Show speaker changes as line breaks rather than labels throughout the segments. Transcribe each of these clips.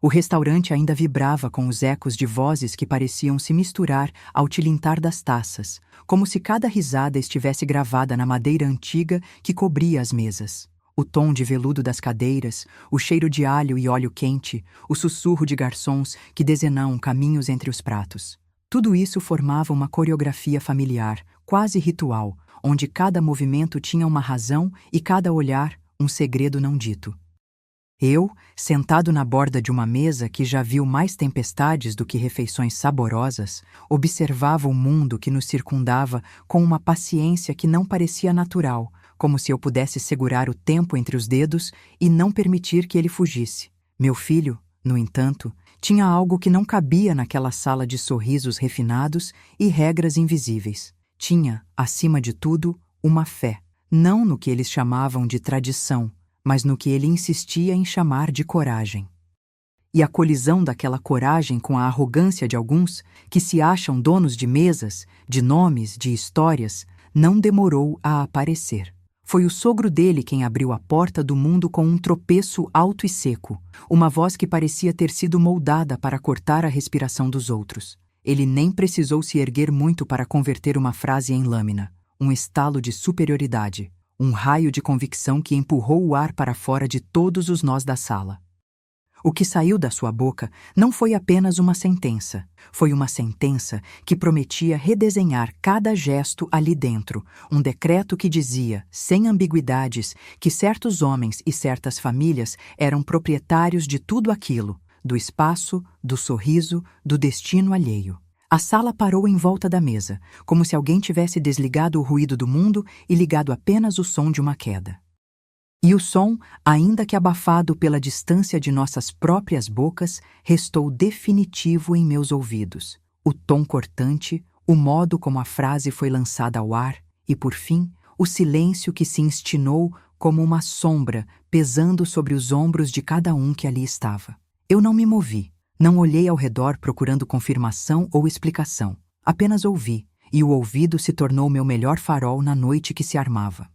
O restaurante ainda vibrava com os ecos de vozes que pareciam se misturar ao tilintar das taças, como se cada risada estivesse gravada na madeira antiga que cobria as mesas. O tom de veludo das cadeiras, o cheiro de alho e óleo quente, o sussurro de garçons que desenham caminhos entre os pratos. Tudo isso formava uma coreografia familiar, quase ritual, onde cada movimento tinha uma razão e cada olhar um segredo não dito. Eu, sentado na borda de uma mesa que já viu mais tempestades do que refeições saborosas, observava o mundo que nos circundava com uma paciência que não parecia natural, como se eu pudesse segurar o tempo entre os dedos e não permitir que ele fugisse. Meu filho, no entanto, tinha algo que não cabia naquela sala de sorrisos refinados e regras invisíveis. Tinha, acima de tudo, uma fé, não no que eles chamavam de tradição, mas no que ele insistia em chamar de coragem. E a colisão daquela coragem com a arrogância de alguns, que se acham donos de mesas, de nomes, de histórias, não demorou a aparecer. Foi o sogro dele quem abriu a porta do mundo com um tropeço alto e seco, uma voz que parecia ter sido moldada para cortar a respiração dos outros. Ele nem precisou se erguer muito para converter uma frase em lâmina, um estalo de superioridade, um raio de convicção que empurrou o ar para fora de todos os nós da sala. O que saiu da sua boca não foi apenas uma sentença, foi uma sentença que prometia redesenhar cada gesto ali dentro, um decreto que dizia, sem ambiguidades, que certos homens e certas famílias eram proprietários de tudo aquilo, do espaço, do sorriso, do destino alheio. A sala parou em volta da mesa, como se alguém tivesse desligado o ruído do mundo e ligado apenas o som de uma queda. E o som, ainda que abafado pela distância de nossas próprias bocas, restou definitivo em meus ouvidos. O tom cortante, o modo como a frase foi lançada ao ar e, por fim, o silêncio que se instinou como uma sombra pesando sobre os ombros de cada um que ali estava. Eu não me movi. Não olhei ao redor procurando confirmação ou explicação. Apenas ouvi, e o ouvido se tornou meu melhor farol na noite que se armava.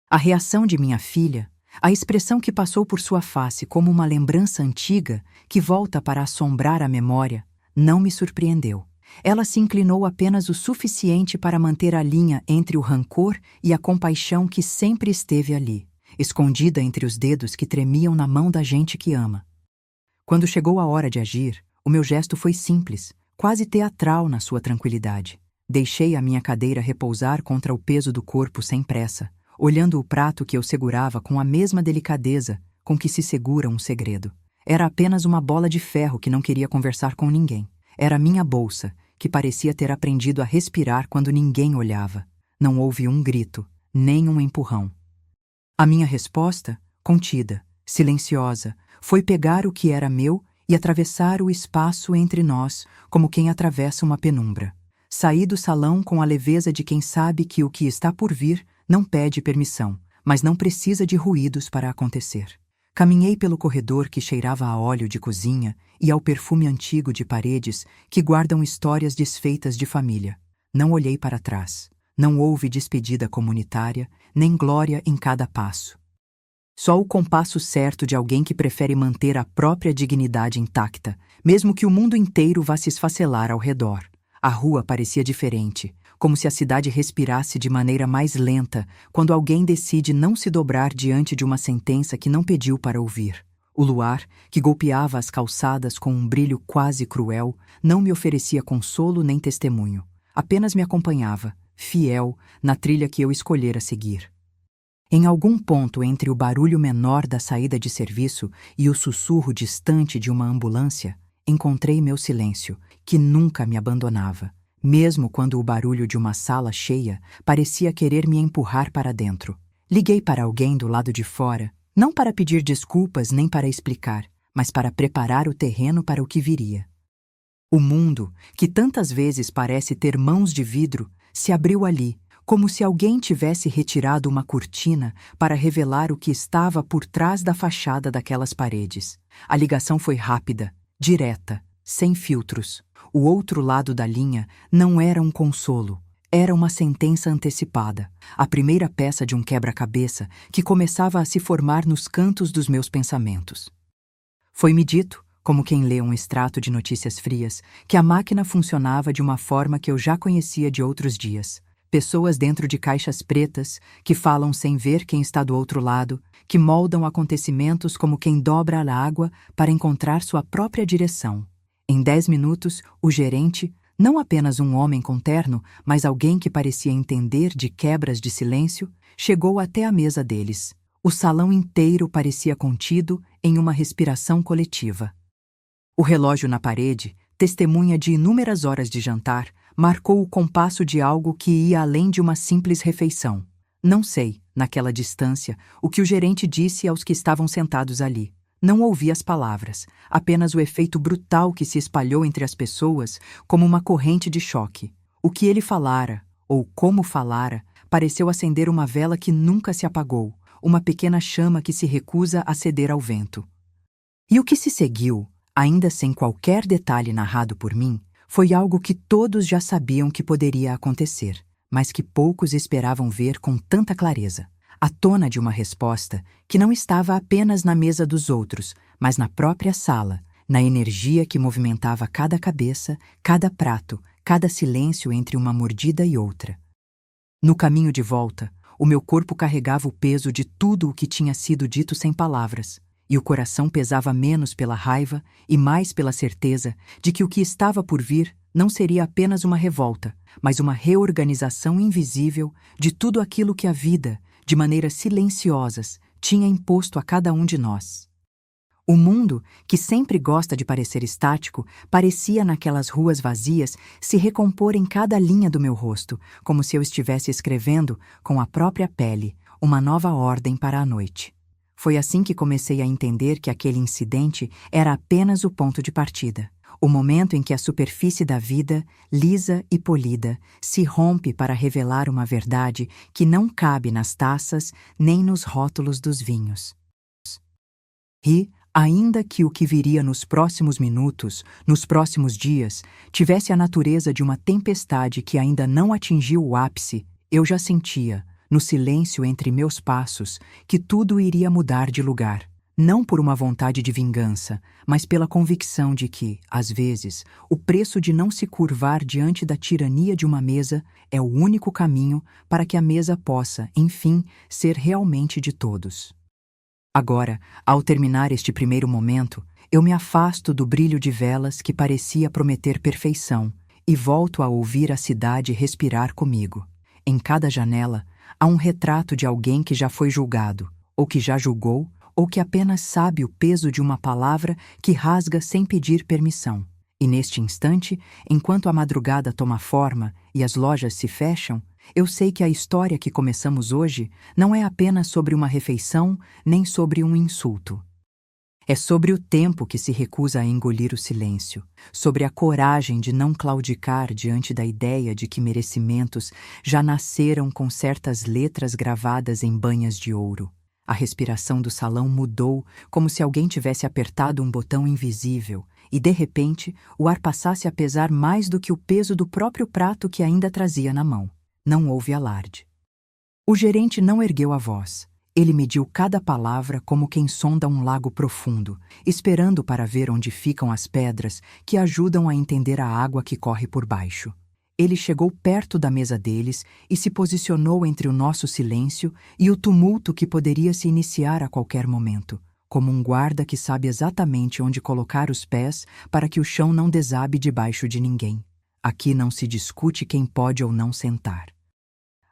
A reação de minha filha, a expressão que passou por sua face como uma lembrança antiga que volta para assombrar a memória, não me surpreendeu. Ela se inclinou apenas o suficiente para manter a linha entre o rancor e a compaixão que sempre esteve ali, escondida entre os dedos que tremiam na mão da gente que ama. Quando chegou a hora de agir, o meu gesto foi simples, quase teatral na sua tranquilidade. Deixei a minha cadeira repousar contra o peso do corpo sem pressa, olhando o prato que eu segurava com a mesma delicadeza com que se segura um segredo. Era apenas uma bola de ferro que não queria conversar com ninguém. Era minha bolsa, que parecia ter aprendido a respirar quando ninguém olhava. Não houve um grito, nem um empurrão. A minha resposta, contida, silenciosa, foi pegar o que era meu e atravessar o espaço entre nós como quem atravessa uma penumbra. Saí do salão com a leveza de quem sabe que o que está por vir não pede permissão, mas não precisa de ruídos para acontecer. Caminhei pelo corredor que cheirava a óleo de cozinha e ao perfume antigo de paredes que guardam histórias desfeitas de família. Não olhei para trás. Não houve despedida comunitária, nem glória em cada passo. Só o compasso certo de alguém que prefere manter a própria dignidade intacta, mesmo que o mundo inteiro vá se esfacelar ao redor. A rua parecia diferente, como se a cidade respirasse de maneira mais lenta quando alguém decide não se dobrar diante de uma sentença que não pediu para ouvir. O luar, que golpeava as calçadas com um brilho quase cruel, não me oferecia consolo nem testemunho. Apenas me acompanhava, fiel, na trilha que eu escolhera seguir. Em algum ponto entre o barulho menor da saída de serviço e o sussurro distante de uma ambulância, encontrei meu silêncio, que nunca me abandonava, mesmo quando o barulho de uma sala cheia parecia querer me empurrar para dentro. Liguei para alguém do lado de fora, não para pedir desculpas nem para explicar, mas para preparar o terreno para o que viria. O mundo, que tantas vezes parece ter mãos de vidro, se abriu ali, como se alguém tivesse retirado uma cortina para revelar o que estava por trás da fachada daquelas paredes. A ligação foi rápida, direta, sem filtros. O outro lado da linha não era um consolo, era uma sentença antecipada, a primeira peça de um quebra-cabeça que começava a se formar nos cantos dos meus pensamentos. Foi-me dito, como quem lê um extrato de notícias frias, que a máquina funcionava de uma forma que eu já conhecia de outros dias. Pessoas dentro de caixas pretas, que falam sem ver quem está do outro lado, que moldam acontecimentos como quem dobra a água para encontrar sua própria direção. Em 10 minutos, o gerente, não apenas um homem com terno, mas alguém que parecia entender de quebras de silêncio, chegou até a mesa deles. O salão inteiro parecia contido em uma respiração coletiva. O relógio na parede, testemunha de inúmeras horas de jantar, marcou o compasso de algo que ia além de uma simples refeição. Não sei, naquela distância, o que o gerente disse aos que estavam sentados ali. Não ouvi as palavras, apenas o efeito brutal que se espalhou entre as pessoas como uma corrente de choque. O que ele falara, ou como falara, pareceu acender uma vela que nunca se apagou, uma pequena chama que se recusa a ceder ao vento. E o que se seguiu, ainda sem qualquer detalhe narrado por mim, foi algo que todos já sabiam que poderia acontecer, mas que poucos esperavam ver com tanta clareza. A tona de uma resposta que não estava apenas na mesa dos outros, mas na própria sala, na energia que movimentava cada cabeça, cada prato, cada silêncio entre uma mordida e outra. No caminho de volta, o meu corpo carregava o peso de tudo o que tinha sido dito sem palavras, e o coração pesava menos pela raiva e mais pela certeza de que o que estava por vir não seria apenas uma revolta, mas uma reorganização invisível de tudo aquilo que a vida, de maneiras silenciosas, tinha imposto a cada um de nós. O mundo, que sempre gosta de parecer estático, parecia naquelas ruas vazias se recompor em cada linha do meu rosto, como se eu estivesse escrevendo, com a própria pele, uma nova ordem para a noite. Foi assim que comecei a entender que aquele incidente era apenas o ponto de partida, o momento em que a superfície da vida, lisa e polida, se rompe para revelar uma verdade que não cabe nas taças nem nos rótulos dos vinhos. E, ainda que o que viria nos próximos minutos, nos próximos dias, tivesse a natureza de uma tempestade que ainda não atingiu o ápice, eu já sentia, no silêncio entre meus passos, que tudo iria mudar de lugar, não por uma vontade de vingança, mas pela convicção de que, às vezes, o preço de não se curvar diante da tirania de uma mesa é o único caminho para que a mesa possa, enfim, ser realmente de todos. Agora, ao terminar este primeiro momento, eu me afasto do brilho de velas que parecia prometer perfeição e volto a ouvir a cidade respirar comigo. Em cada janela, há um retrato de alguém que já foi julgado, ou que já julgou, ou que apenas sabe o peso de uma palavra que rasga sem pedir permissão. E neste instante, enquanto a madrugada toma forma e as lojas se fecham, eu sei que a história que começamos hoje não é apenas sobre uma refeição, nem sobre um insulto. É sobre o tempo que se recusa a engolir o silêncio, sobre a coragem de não claudicar diante da ideia de que merecimentos já nasceram com certas letras gravadas em banhas de ouro. A respiração do salão mudou, como se alguém tivesse apertado um botão invisível, e de repente o ar passasse a pesar mais do que o peso do próprio prato que ainda trazia na mão. Não houve alarde. O gerente não ergueu a voz. Ele mediu cada palavra como quem sonda um lago profundo, esperando para ver onde ficam as pedras que ajudam a entender a água que corre por baixo. Ele chegou perto da mesa deles e se posicionou entre o nosso silêncio e o tumulto que poderia se iniciar a qualquer momento, como um guarda que sabe exatamente onde colocar os pés para que o chão não desabe debaixo de ninguém. Aqui não se discute quem pode ou não sentar.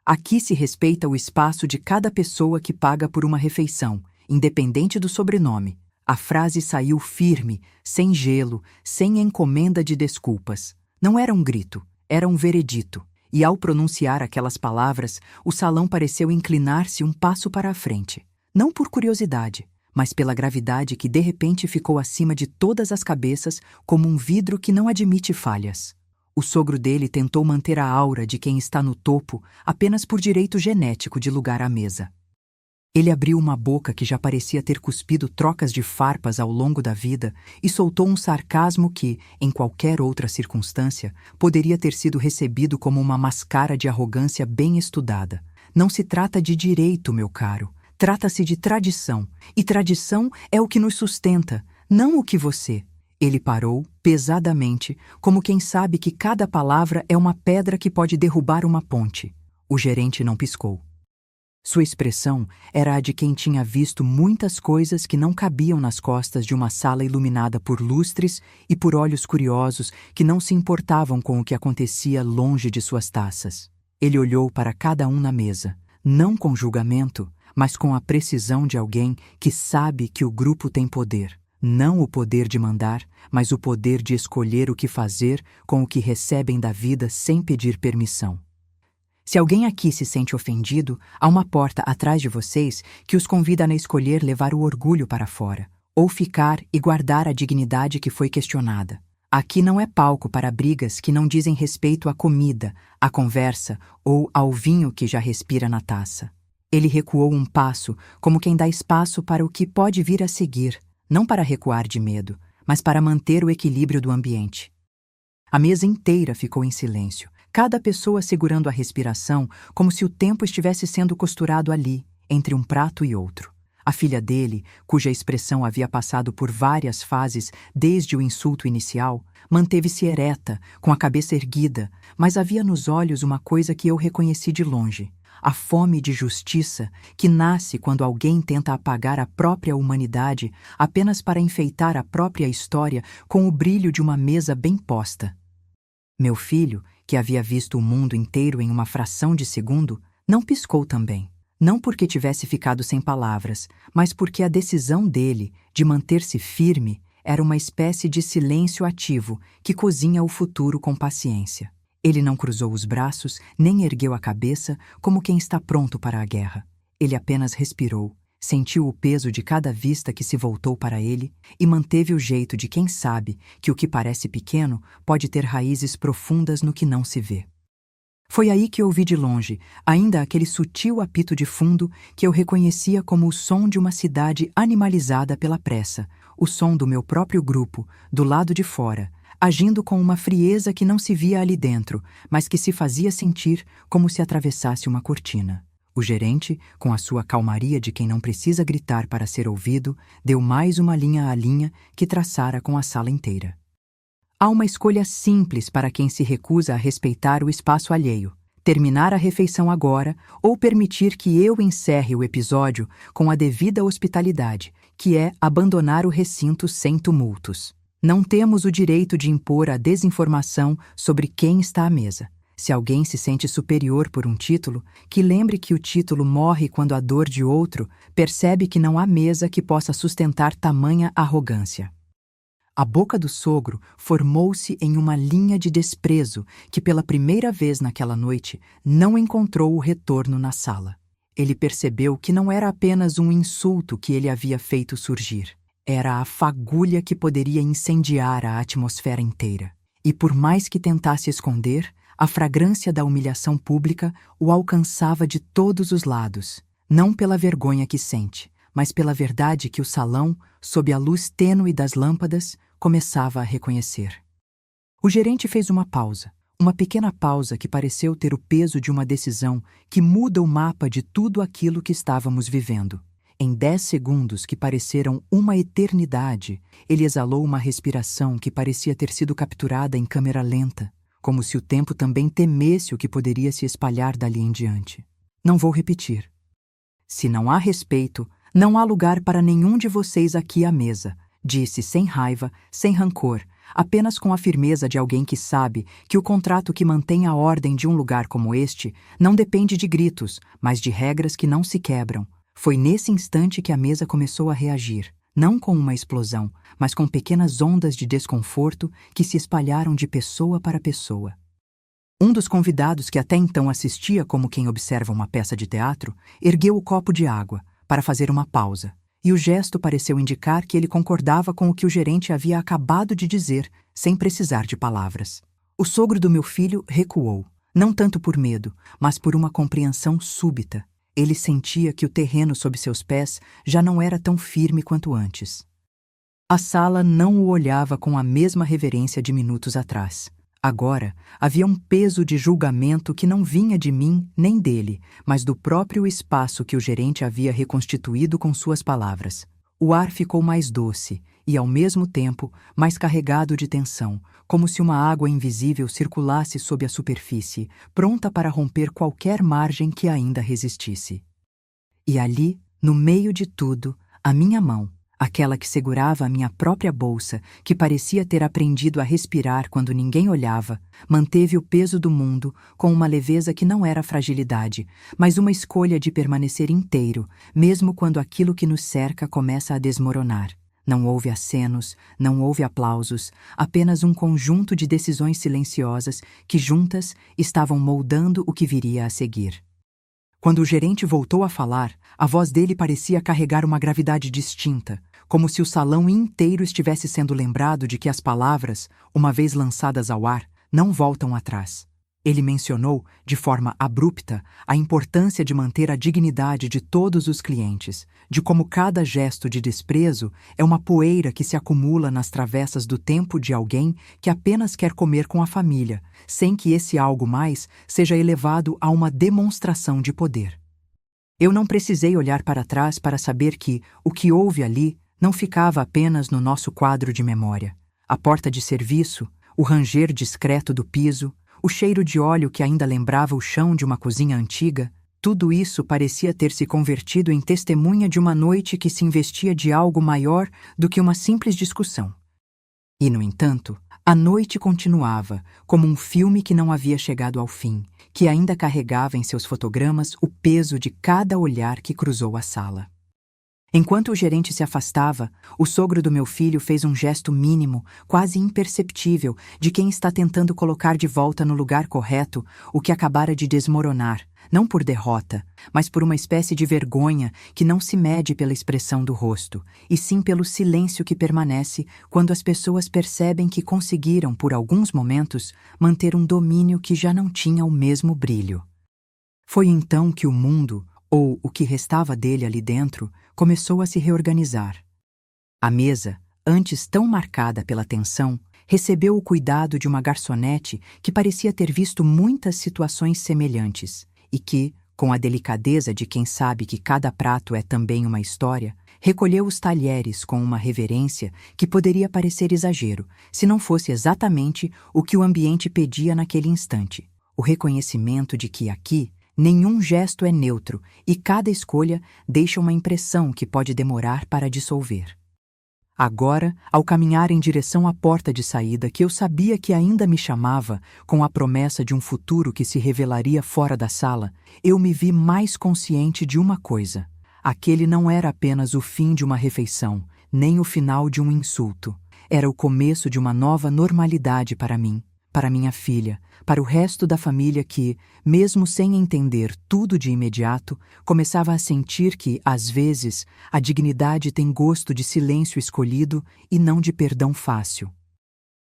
Aqui se respeita o espaço de cada pessoa que paga por uma refeição, independente do sobrenome. A frase saiu firme, sem gelo, sem encomenda de desculpas. Não era um grito, era um veredito. E ao pronunciar aquelas palavras, o salão pareceu inclinar-se um passo para a frente. Não por curiosidade, mas pela gravidade que de repente ficou acima de todas as cabeças como um vidro que não admite falhas. O sogro dele tentou manter a aura de quem está no topo apenas por direito genético de lugar à mesa. Ele abriu uma boca que já parecia ter cuspido trocas de farpas ao longo da vida e soltou um sarcasmo que, em qualquer outra circunstância, poderia ter sido recebido como uma mascara de arrogância bem estudada. Não se trata de direito, meu caro. Trata-se de tradição. E tradição é o que nos sustenta, não o que você, Ele parou, pesadamente, como quem sabe que cada palavra é uma pedra que pode derrubar uma ponte. O gerente não piscou. Sua expressão era a de quem tinha visto muitas coisas que não cabiam nas costas de uma sala iluminada por lustres e por olhos curiosos que não se importavam com o que acontecia longe de suas taças. Ele olhou para cada um na mesa, não com julgamento, mas com a precisão de alguém que sabe que o grupo tem poder. Não o poder de mandar, mas o poder de escolher o que fazer com o que recebem da vida sem pedir permissão. Se alguém aqui se sente ofendido, há uma porta atrás de vocês que os convida a escolher levar o orgulho para fora, ou ficar e guardar a dignidade que foi questionada. Aqui não é palco para brigas que não dizem respeito à comida, à conversa ou ao vinho que já respira na taça. Ele recuou um passo, como quem dá espaço para o que pode vir a seguir, não para recuar de medo, mas para manter o equilíbrio do ambiente. A mesa inteira ficou em silêncio, cada pessoa segurando a respiração como se o tempo estivesse sendo costurado ali, entre um prato e outro. A filha dele, cuja expressão havia passado por várias fases desde o insulto inicial, manteve-se ereta, com a cabeça erguida, mas havia nos olhos uma coisa que eu reconheci de longe: a fome de justiça que nasce quando alguém tenta apagar a própria humanidade apenas para enfeitar a própria história com o brilho de uma mesa bem posta. Meu filho, que havia visto o mundo inteiro em uma fração de segundo, não piscou também. Não porque tivesse ficado sem palavras, mas porque a decisão dele de manter-se firme era uma espécie de silêncio ativo que cozinha o futuro com paciência. Ele não cruzou os braços, nem ergueu a cabeça como quem está pronto para a guerra. Ele apenas respirou, sentiu o peso de cada vista que se voltou para ele e manteve o jeito de quem sabe que o que parece pequeno pode ter raízes profundas no que não se vê. Foi aí que ouvi de longe, ainda aquele sutil apito de fundo que eu reconhecia como o som de uma cidade animalizada pela pressa, o som do meu próprio grupo, do lado de fora, agindo com uma frieza que não se via ali dentro, mas que se fazia sentir como se atravessasse uma cortina. O gerente, com a sua calmaria de quem não precisa gritar para ser ouvido, deu mais uma linha à linha que traçara com a sala inteira. Há uma escolha simples para quem se recusa a respeitar o espaço alheio: terminar a refeição agora ou permitir que eu encerre o episódio com a devida hospitalidade, que é abandonar o recinto sem tumultos. Não temos o direito de impor a desinformação sobre quem está à mesa. Se alguém se sente superior por um título, que lembre que o título morre quando a dor de outro percebe que não há mesa que possa sustentar tamanha arrogância. A boca do sogro formou-se em uma linha de desprezo que, pela primeira vez naquela noite, não encontrou o retorno na sala. Ele percebeu que não era apenas um insulto que ele havia feito surgir. Era a fagulha que poderia incendiar a atmosfera inteira. E por mais que tentasse esconder, a fragrância da humilhação pública o alcançava de todos os lados, não pela vergonha que sente, mas pela verdade que o salão, sob a luz tênue das lâmpadas, começava a reconhecer. O gerente fez uma pausa, uma pequena pausa que pareceu ter o peso de uma decisão que muda o mapa de tudo aquilo que estávamos vivendo. Em 10 segundos que pareceram uma eternidade, ele exalou uma respiração que parecia ter sido capturada em câmera lenta, como se o tempo também temesse o que poderia se espalhar dali em diante. Não vou repetir. Se não há respeito, não há lugar para nenhum de vocês aqui à mesa, disse sem raiva, sem rancor, apenas com a firmeza de alguém que sabe que o contrato que mantém a ordem de um lugar como este não depende de gritos, mas de regras que não se quebram. Foi nesse instante que a mesa começou a reagir, não com uma explosão, mas com pequenas ondas de desconforto que se espalharam de pessoa para pessoa. Um dos convidados, que até então assistia como quem observa uma peça de teatro, ergueu o copo de água para fazer uma pausa, e o gesto pareceu indicar que ele concordava com o que o gerente havia acabado de dizer, sem precisar de palavras. O sogro do meu filho recuou, não tanto por medo, mas por uma compreensão súbita. Ele sentia que o terreno sob seus pés já não era tão firme quanto antes. A sala não o olhava com a mesma reverência de minutos atrás. Agora, havia um peso de julgamento que não vinha de mim nem dele, mas do próprio espaço que o gerente havia reconstituído com suas palavras. O ar ficou mais doce, e, ao mesmo tempo, mais carregado de tensão, como se uma água invisível circulasse sob a superfície, pronta para romper qualquer margem que ainda resistisse. E ali, no meio de tudo, a minha mão, aquela que segurava a minha própria bolsa, que parecia ter aprendido a respirar quando ninguém olhava, manteve o peso do mundo com uma leveza que não era fragilidade, mas uma escolha de permanecer inteiro, mesmo quando aquilo que nos cerca começa a desmoronar. Não houve acenos, não houve aplausos, apenas um conjunto de decisões silenciosas que juntas estavam moldando o que viria a seguir. Quando o gerente voltou a falar, a voz dele parecia carregar uma gravidade distinta, como se o salão inteiro estivesse sendo lembrado de que as palavras, uma vez lançadas ao ar, não voltam atrás. Ele mencionou, de forma abrupta, a importância de manter a dignidade de todos os clientes, de como cada gesto de desprezo é uma poeira que se acumula nas travessas do tempo de alguém que apenas quer comer com a família, sem que esse algo mais seja elevado a uma demonstração de poder. Eu não precisei olhar para trás para saber que o que houve ali não ficava apenas no nosso quadro de memória. A porta de serviço, o ranger discreto do piso, o cheiro de óleo que ainda lembrava o chão de uma cozinha antiga, tudo isso parecia ter se convertido em testemunha de uma noite que se investia de algo maior do que uma simples discussão. E, no entanto, a noite continuava, como um filme que não havia chegado ao fim, que ainda carregava em seus fotogramas o peso de cada olhar que cruzou a sala. Enquanto o gerente se afastava, o sogro do meu filho fez um gesto mínimo, quase imperceptível, de quem está tentando colocar de volta no lugar correto o que acabara de desmoronar, não por derrota, mas por uma espécie de vergonha que não se mede pela expressão do rosto, e sim pelo silêncio que permanece quando as pessoas percebem que conseguiram, por alguns momentos, manter um domínio que já não tinha o mesmo brilho. Foi então que o mundo, ou o que restava dele ali dentro, começou a se reorganizar. A mesa, antes tão marcada pela tensão, recebeu o cuidado de uma garçonete que parecia ter visto muitas situações semelhantes e que, com a delicadeza de quem sabe que cada prato é também uma história, recolheu os talheres com uma reverência que poderia parecer exagero, se não fosse exatamente o que o ambiente pedia naquele instante: o reconhecimento de que aqui nenhum gesto é neutro e cada escolha deixa uma impressão que pode demorar para dissolver. Agora, ao caminhar em direção à porta de saída que eu sabia que ainda me chamava, com a promessa de um futuro que se revelaria fora da sala, eu me vi mais consciente de uma coisa: aquele não era apenas o fim de uma refeição, nem o final de um insulto. Era o começo de uma nova normalidade para mim, para minha filha, para o resto da família que, mesmo sem entender tudo de imediato, começava a sentir que, às vezes, a dignidade tem gosto de silêncio escolhido e não de perdão fácil.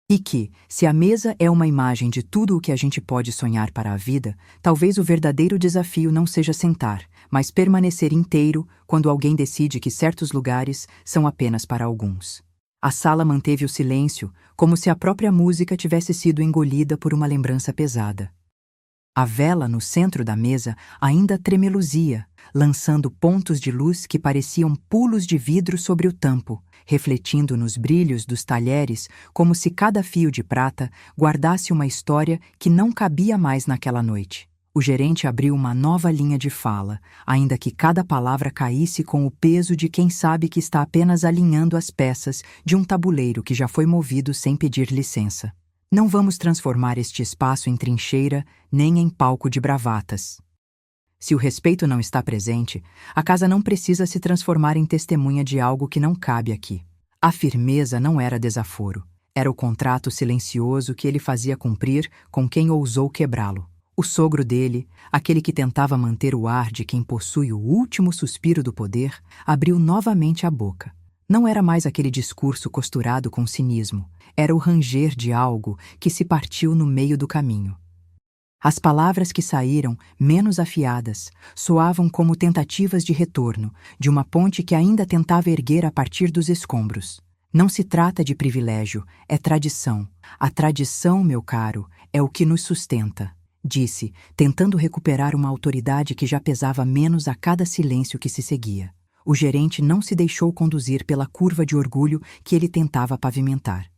E que, se a mesa é uma imagem de tudo o que a gente pode sonhar para a vida, talvez o verdadeiro desafio não seja sentar, mas permanecer inteiro quando alguém decide que certos lugares são apenas para alguns. A sala manteve o silêncio, como se a própria música tivesse sido engolida por uma lembrança pesada. A vela no centro da mesa ainda tremeluzia, lançando pontos de luz que pareciam pulos de vidro sobre o tampo, refletindo nos brilhos dos talheres como se cada fio de prata guardasse uma história que não cabia mais naquela noite. O gerente abriu uma nova linha de fala, ainda que cada palavra caísse com o peso de quem sabe que está apenas alinhando as peças de um tabuleiro que já foi movido sem pedir licença. Não vamos transformar este espaço em trincheira nem em palco de bravatas. Se o respeito não está presente, a casa não precisa se transformar em testemunha de algo que não cabe aqui. A firmeza não era desaforo, era o contrato silencioso que ele fazia cumprir com quem ousou quebrá-lo. O sogro dele, aquele que tentava manter o ar de quem possui o último suspiro do poder, abriu novamente a boca. Não era mais aquele discurso costurado com cinismo, era o ranger de algo que se partiu no meio do caminho. As palavras que saíram, menos afiadas, soavam como tentativas de retorno, de uma ponte que ainda tentava erguer a partir dos escombros. Não se trata de privilégio, é tradição. A tradição, meu caro, é o que nos sustenta, disse, tentando recuperar uma autoridade que já pesava menos a cada silêncio que se seguia. O gerente não se deixou conduzir pela curva de orgulho que ele tentava pavimentar.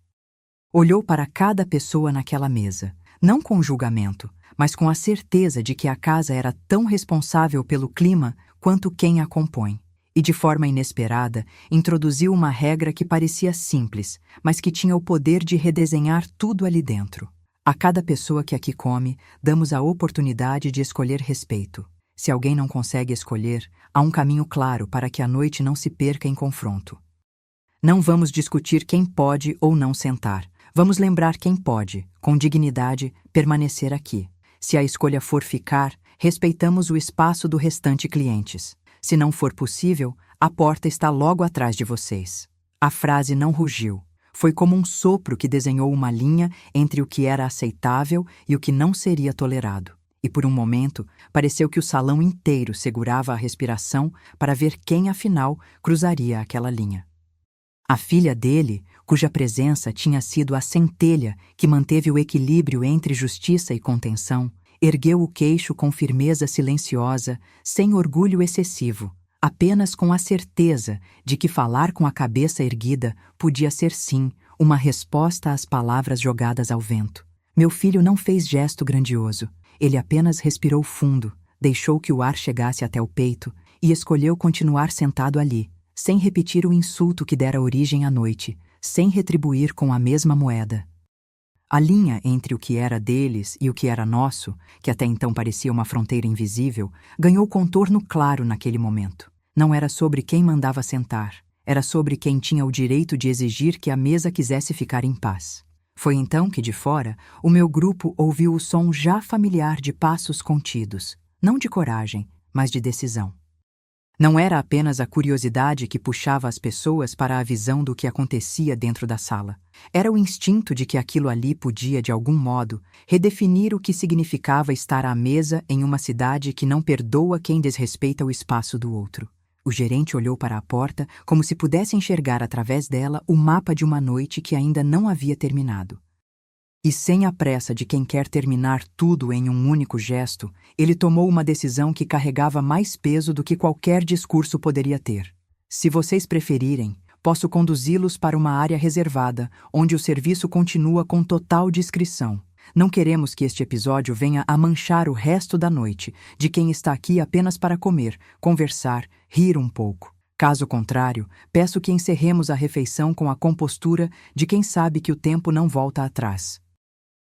Olhou para cada pessoa naquela mesa, não com julgamento, mas com a certeza de que a casa era tão responsável pelo clima quanto quem a compõe. E de forma inesperada, introduziu uma regra que parecia simples, mas que tinha o poder de redesenhar tudo ali dentro. A cada pessoa que aqui come, damos a oportunidade de escolher respeito. Se alguém não consegue escolher, há um caminho claro para que a noite não se perca em confronto. Não vamos discutir quem pode ou não sentar. Vamos lembrar quem pode, com dignidade, permanecer aqui. Se a escolha for ficar, respeitamos o espaço do restante clientes. Se não for possível, a porta está logo atrás de vocês. A frase não rugiu. Foi como um sopro que desenhou uma linha entre o que era aceitável e o que não seria tolerado. E por um momento, pareceu que o salão inteiro segurava a respiração para ver quem, afinal, cruzaria aquela linha. A filha dele, cuja presença tinha sido a centelha que manteve o equilíbrio entre justiça e contenção, ergueu o queixo com firmeza silenciosa, sem orgulho excessivo, apenas com a certeza de que falar com a cabeça erguida podia ser sim uma resposta às palavras jogadas ao vento. Meu filho não fez gesto grandioso, ele apenas respirou fundo, deixou que o ar chegasse até o peito e escolheu continuar sentado ali, sem repetir o insulto que dera origem à noite, sem retribuir com a mesma moeda. A linha entre o que era deles e o que era nosso, que até então parecia uma fronteira invisível, ganhou contorno claro naquele momento. Não era sobre quem mandava sentar, era sobre quem tinha o direito de exigir que a mesa quisesse ficar em paz. Foi então que, de fora, o meu grupo ouviu o som já familiar de passos contidos, não de coragem, mas de decisão. Não era apenas a curiosidade que puxava as pessoas para a visão do que acontecia dentro da sala. Era o instinto de que aquilo ali podia, de algum modo, redefinir o que significava estar à mesa em uma cidade que não perdoa quem desrespeita o espaço do outro. O gerente olhou para a porta como se pudesse enxergar através dela o mapa de uma noite que ainda não havia terminado. E sem a pressa de quem quer terminar tudo em um único gesto, ele tomou uma decisão que carregava mais peso do que qualquer discurso poderia ter. Se vocês preferirem, posso conduzi-los para uma área reservada, onde o serviço continua com total discrição. Não queremos que este episódio venha a manchar o resto da noite, de quem está aqui apenas para comer, conversar, rir um pouco. Caso contrário, peço que encerremos a refeição com a compostura de quem sabe que o tempo não volta atrás.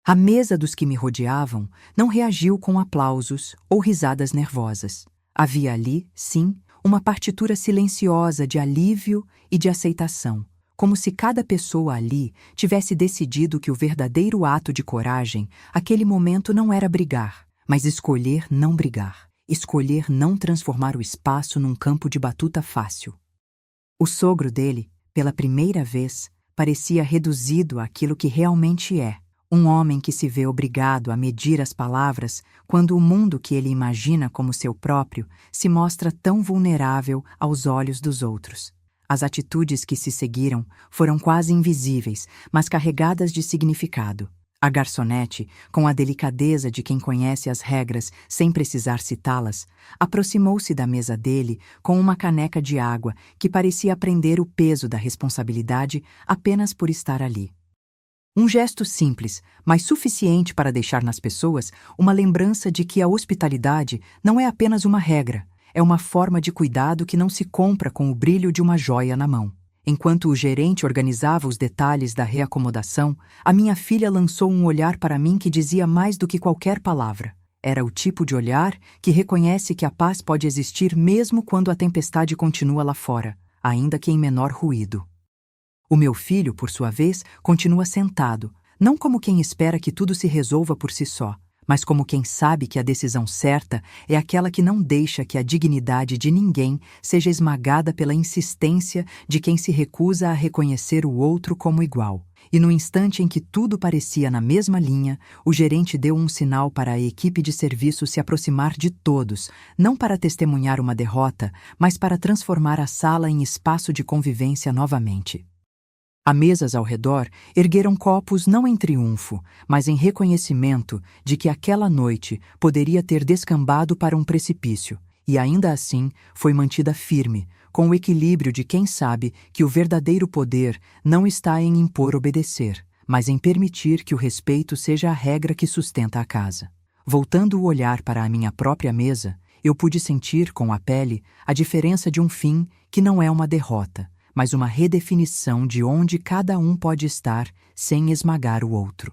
A mesa dos que me rodeavam não reagiu com aplausos ou risadas nervosas. Havia ali, sim, uma partitura silenciosa de alívio e de aceitação, como se cada pessoa ali tivesse decidido que o verdadeiro ato de coragem, aquele momento não era brigar, mas escolher não brigar, escolher não transformar o espaço num campo de batuta fácil. O sogro dele, pela primeira vez, parecia reduzido àquilo que realmente é. Um homem que se vê obrigado a medir as palavras quando o mundo que ele imagina como seu próprio se mostra tão vulnerável aos olhos dos outros. As atitudes que se seguiram foram quase invisíveis, mas carregadas de significado. A garçonete, com a delicadeza de quem conhece as regras sem precisar citá-las, aproximou-se da mesa dele com uma caneca de água que parecia aprender o peso da responsabilidade apenas por estar ali. Um gesto simples, mas suficiente para deixar nas pessoas uma lembrança de que a hospitalidade não é apenas uma regra, é uma forma de cuidado que não se compra com o brilho de uma joia na mão. Enquanto o gerente organizava os detalhes da reacomodação, a minha filha lançou um olhar para mim que dizia mais do que qualquer palavra. Era o tipo de olhar que reconhece que a paz pode existir mesmo quando a tempestade continua lá fora, ainda que em menor ruído. O meu filho, por sua vez, continua sentado, não como quem espera que tudo se resolva por si só, mas como quem sabe que a decisão certa é aquela que não deixa que a dignidade de ninguém seja esmagada pela insistência de quem se recusa a reconhecer o outro como igual. E no instante em que tudo parecia na mesma linha, o gerente deu um sinal para a equipe de serviço se aproximar de todos, não para testemunhar uma derrota, mas para transformar a sala em espaço de convivência novamente. As mesas ao redor ergueram copos não em triunfo, mas em reconhecimento de que aquela noite poderia ter descambado para um precipício, e ainda assim foi mantida firme, com o equilíbrio de quem sabe que o verdadeiro poder não está em impor obedecer, mas em permitir que o respeito seja a regra que sustenta a casa. Voltando o olhar para a minha própria mesa, eu pude sentir com a pele a diferença de um fim que não é uma derrota, mas uma redefinição de onde cada um pode estar sem esmagar o outro.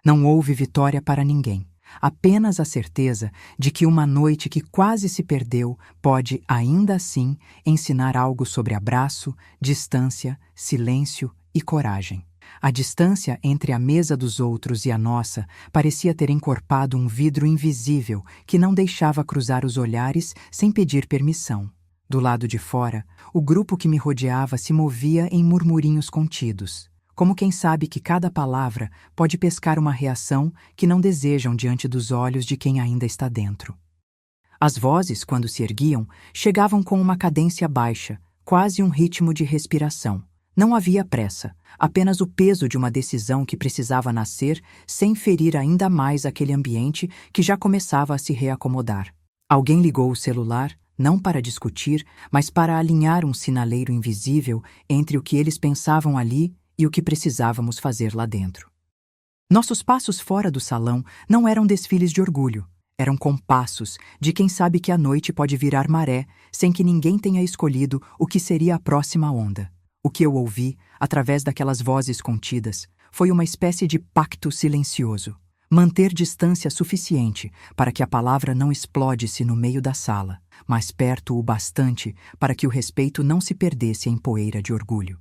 Não houve vitória para ninguém, apenas a certeza de que uma noite que quase se perdeu pode, ainda assim, ensinar algo sobre abraço, distância, silêncio e coragem. A distância entre a mesa dos outros e a nossa parecia ter encorpado um vidro invisível que não deixava cruzar os olhares sem pedir permissão. Do lado de fora, o grupo que me rodeava se movia em murmurinhos contidos, como quem sabe que cada palavra pode pescar uma reação que não desejam diante dos olhos de quem ainda está dentro. As vozes, quando se erguiam, chegavam com uma cadência baixa, quase um ritmo de respiração. Não havia pressa, apenas o peso de uma decisão que precisava nascer sem ferir ainda mais aquele ambiente que já começava a se reacomodar. Alguém ligou o celular, não para discutir, mas para alinhar um sinaleiro invisível entre o que eles pensavam ali e o que precisávamos fazer lá dentro. Nossos passos fora do salão não eram desfiles de orgulho, eram compassos de quem sabe que a noite pode virar maré sem que ninguém tenha escolhido o que seria a próxima onda. O que eu ouvi, através daquelas vozes contidas, foi uma espécie de pacto silencioso. Manter distância suficiente para que a palavra não explodisse no meio da sala, mas perto o bastante para que o respeito não se perdesse em poeira de orgulho.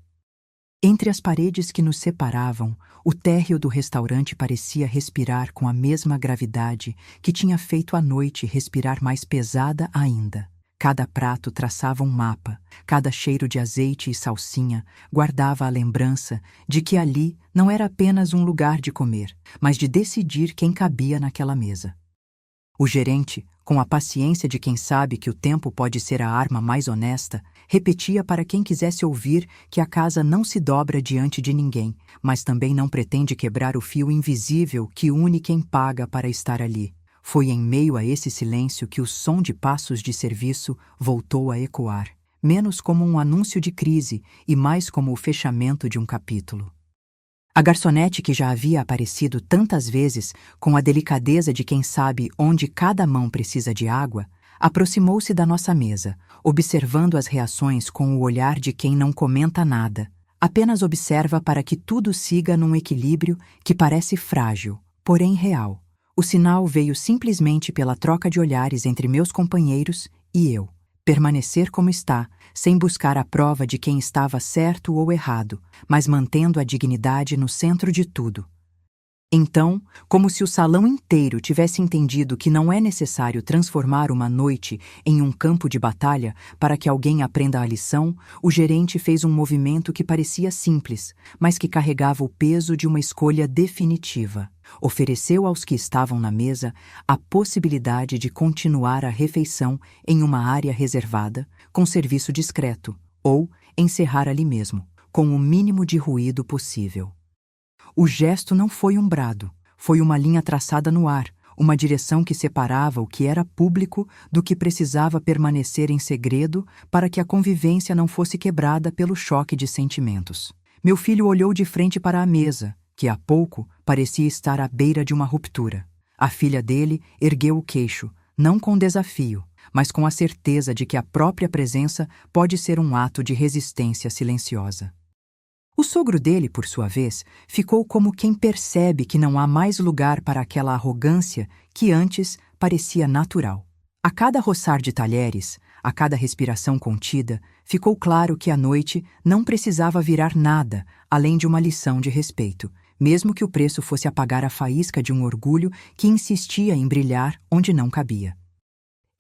Entre as paredes que nos separavam, o térreo do restaurante parecia respirar com a mesma gravidade que tinha feito a noite respirar mais pesada ainda. Cada prato traçava um mapa, cada cheiro de azeite e salsinha guardava a lembrança de que ali não era apenas um lugar de comer, mas de decidir quem cabia naquela mesa. O gerente, com a paciência de quem sabe que o tempo pode ser a arma mais honesta, repetia para quem quisesse ouvir que a casa não se dobra diante de ninguém, mas também não pretende quebrar o fio invisível que une quem paga para estar ali. Foi em meio a esse silêncio que o som de passos de serviço voltou a ecoar, menos como um anúncio de crise e mais como o fechamento de um capítulo. A garçonete, que já havia aparecido tantas vezes com a delicadeza de quem sabe onde cada mão precisa de água, aproximou-se da nossa mesa, observando as reações com o olhar de quem não comenta nada, apenas observa para que tudo siga num equilíbrio que parece frágil, porém real. O sinal veio simplesmente pela troca de olhares entre meus companheiros e eu. Permanecer como está, sem buscar a prova de quem estava certo ou errado, mas mantendo a dignidade no centro de tudo. Então, como se o salão inteiro tivesse entendido que não é necessário transformar uma noite em um campo de batalha para que alguém aprenda a lição, o gerente fez um movimento que parecia simples, mas que carregava o peso de uma escolha definitiva. Ofereceu aos que estavam na mesa a possibilidade de continuar a refeição em uma área reservada, com serviço discreto, ou encerrar ali mesmo, com o mínimo de ruído possível. O gesto não foi um brado, foi uma linha traçada no ar, uma direção que separava o que era público do que precisava permanecer em segredo para que a convivência não fosse quebrada pelo choque de sentimentos. Meu filho olhou de frente para a mesa, que há pouco parecia estar à beira de uma ruptura. A filha dele ergueu o queixo, não com desafio, mas com a certeza de que a própria presença pode ser um ato de resistência silenciosa. O sogro dele, por sua vez, ficou como quem percebe que não há mais lugar para aquela arrogância que antes parecia natural. A cada roçar de talheres, a cada respiração contida, ficou claro que a noite não precisava virar nada além de uma lição de respeito, mesmo que o preço fosse apagar a faísca de um orgulho que insistia em brilhar onde não cabia.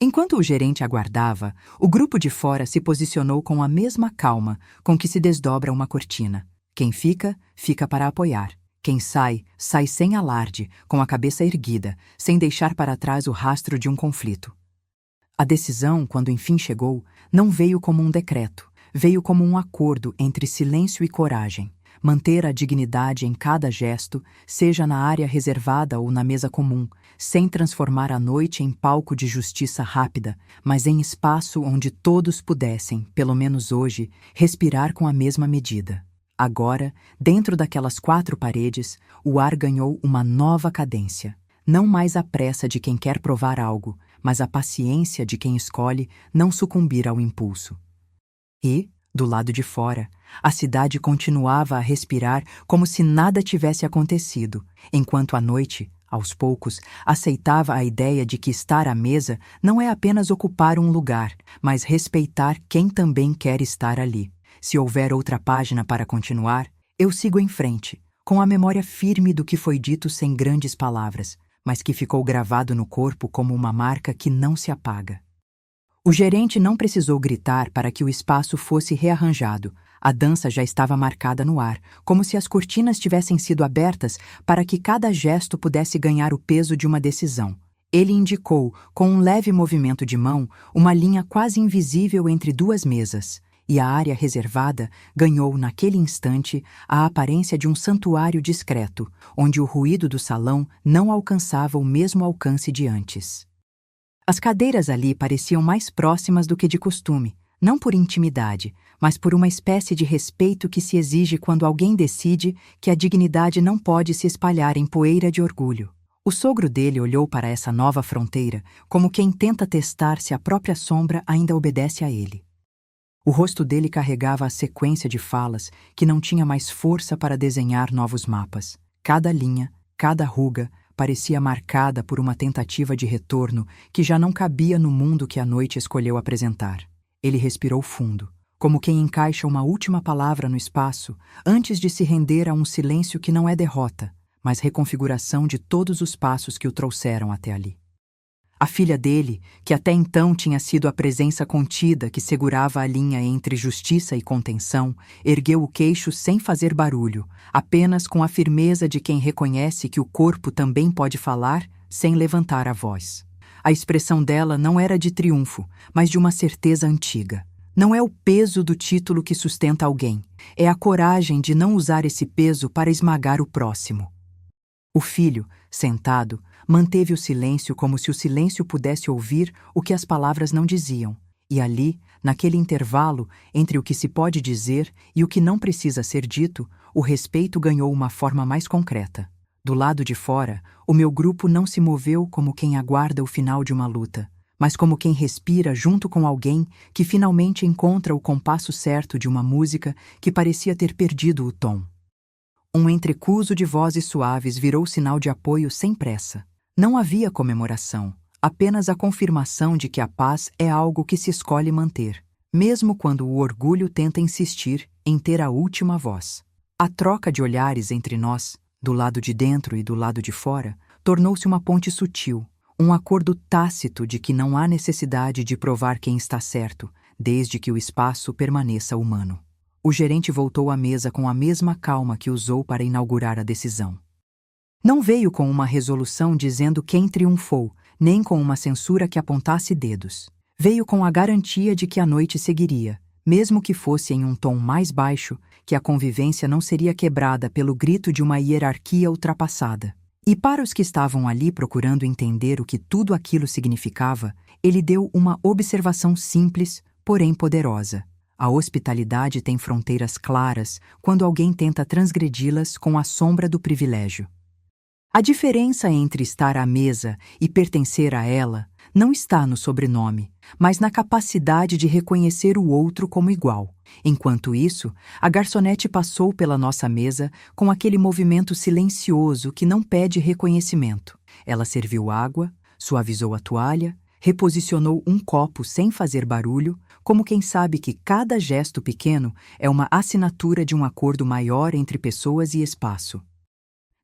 Enquanto o gerente aguardava, o grupo de fora se posicionou com a mesma calma com que se desdobra uma cortina. Quem fica, fica para apoiar. Quem sai, sai sem alarde, com a cabeça erguida, sem deixar para trás o rastro de um conflito. A decisão, quando enfim chegou, não veio como um decreto, veio como um acordo entre silêncio e coragem, manter a dignidade em cada gesto, seja na área reservada ou na mesa comum, sem transformar a noite em palco de justiça rápida, mas em espaço onde todos pudessem, pelo menos hoje, respirar com a mesma medida. Agora, dentro daquelas 4 paredes, o ar ganhou uma nova cadência. Não mais a pressa de quem quer provar algo, mas a paciência de quem escolhe não sucumbir ao impulso. E, do lado de fora, a cidade continuava a respirar como se nada tivesse acontecido, enquanto a noite, aos poucos, aceitava a ideia de que estar à mesa não é apenas ocupar um lugar, mas respeitar quem também quer estar ali. Se houver outra página para continuar, eu sigo em frente, com a memória firme do que foi dito sem grandes palavras, mas que ficou gravado no corpo como uma marca que não se apaga. O gerente não precisou gritar para que o espaço fosse rearranjado. A dança já estava marcada no ar, como se as cortinas tivessem sido abertas para que cada gesto pudesse ganhar o peso de uma decisão. Ele indicou, com um leve movimento de mão, uma linha quase invisível entre 2 mesas, e a área reservada ganhou, naquele instante, a aparência de um santuário discreto, onde o ruído do salão não alcançava o mesmo alcance de antes. As cadeiras ali pareciam mais próximas do que de costume, não por intimidade, mas por uma espécie de respeito que se exige quando alguém decide que a dignidade não pode se espalhar em poeira de orgulho. O sogro dele olhou para essa nova fronteira como quem tenta testar se a própria sombra ainda obedece a ele. O rosto dele carregava a sequência de falas que não tinha mais força para desenhar novos mapas. Cada linha, cada ruga, parecia marcada por uma tentativa de retorno que já não cabia no mundo que a noite escolheu apresentar. Ele respirou fundo, como quem encaixa uma última palavra no espaço antes de se render a um silêncio que não é derrota, mas reconfiguração de todos os passos que o trouxeram até ali. A filha dele, que até então tinha sido a presença contida que segurava a linha entre justiça e contenção, ergueu o queixo sem fazer barulho, apenas com a firmeza de quem reconhece que o corpo também pode falar sem levantar a voz. A expressão dela não era de triunfo, mas de uma certeza antiga. Não é o peso do título que sustenta alguém, é a coragem de não usar esse peso para esmagar o próximo. O filho, sentado, manteve o silêncio como se o silêncio pudesse ouvir o que as palavras não diziam, e ali, naquele intervalo entre o que se pode dizer e o que não precisa ser dito, o respeito ganhou uma forma mais concreta. Do lado de fora, o meu grupo não se moveu como quem aguarda o final de uma luta, mas como quem respira junto com alguém que finalmente encontra o compasso certo de uma música que parecia ter perdido o tom. Um entrecuso de vozes suaves virou sinal de apoio sem pressa. Não havia comemoração, apenas a confirmação de que a paz é algo que se escolhe manter, mesmo quando o orgulho tenta insistir em ter a última voz. A troca de olhares entre nós, do lado de dentro e do lado de fora, tornou-se uma ponte sutil, um acordo tácito de que não há necessidade de provar quem está certo, desde que o espaço permaneça humano. O gerente voltou à mesa com a mesma calma que usou para inaugurar a decisão. Não veio com uma resolução dizendo quem triunfou, nem com uma censura que apontasse dedos. Veio com a garantia de que a noite seguiria, mesmo que fosse em um tom mais baixo, que a convivência não seria quebrada pelo grito de uma hierarquia ultrapassada. E para os que estavam ali procurando entender o que tudo aquilo significava, ele deu uma observação simples, porém poderosa. A hospitalidade tem fronteiras claras quando alguém tenta transgredi-las com a sombra do privilégio. A diferença entre estar à mesa e pertencer a ela não está no sobrenome, mas na capacidade de reconhecer o outro como igual. Enquanto isso, a garçonete passou pela nossa mesa com aquele movimento silencioso que não pede reconhecimento. Ela serviu água, suavizou a toalha, reposicionou um copo sem fazer barulho, como quem sabe que cada gesto pequeno é uma assinatura de um acordo maior entre pessoas e espaço.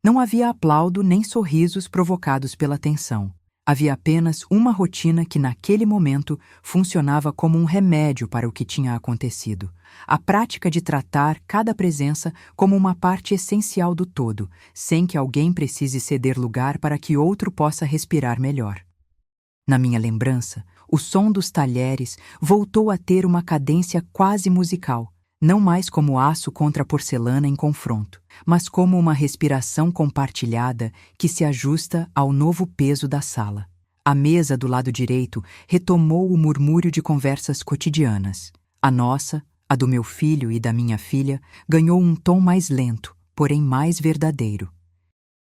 Não havia aplauso nem sorrisos provocados pela tensão. Havia apenas uma rotina que naquele momento funcionava como um remédio para o que tinha acontecido. A prática de tratar cada presença como uma parte essencial do todo, sem que alguém precise ceder lugar para que outro possa respirar melhor. Na minha lembrança, o som dos talheres voltou a ter uma cadência quase musical, não mais como aço contra porcelana em confronto, mas como uma respiração compartilhada que se ajusta ao novo peso da sala. A mesa do lado direito retomou o murmúrio de conversas cotidianas. A nossa, a do meu filho e da minha filha, ganhou um tom mais lento, porém mais verdadeiro.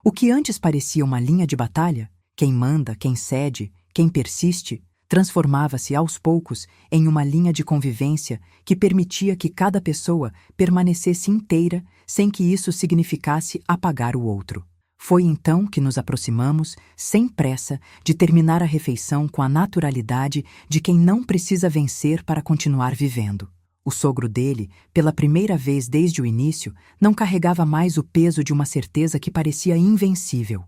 O que antes parecia uma linha de batalha, quem manda, quem cede, quem persiste, transformava-se aos poucos em uma linha de convivência que permitia que cada pessoa permanecesse inteira sem que isso significasse apagar o outro. Foi então que nos aproximamos, sem pressa, de terminar a refeição com a naturalidade de quem não precisa vencer para continuar vivendo. O sogro dele, pela primeira vez desde o início, não carregava mais o peso de uma certeza que parecia invencível.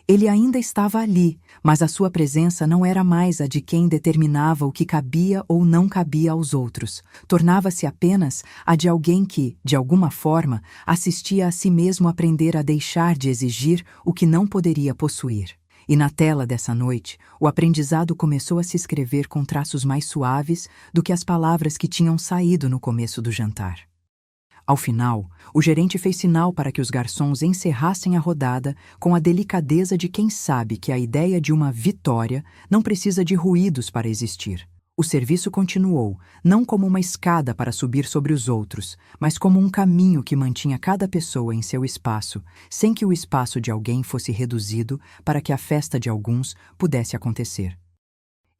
Ele ainda estava ali, mas a sua presença não era mais a de quem determinava o que cabia ou não cabia aos outros. Tornava-se apenas a de alguém que, de alguma forma, assistia a si mesmo aprender a deixar de exigir o que não poderia possuir. E na tela dessa noite, o aprendizado começou a se escrever com traços mais suaves do que as palavras que tinham saído no começo do jantar. Ao final, o gerente fez sinal para que os garçons encerrassem a rodada com a delicadeza de quem sabe que a ideia de uma vitória não precisa de ruídos para existir. O serviço continuou, não como uma escada para subir sobre os outros, mas como um caminho que mantinha cada pessoa em seu espaço, sem que o espaço de alguém fosse reduzido para que a festa de alguns pudesse acontecer.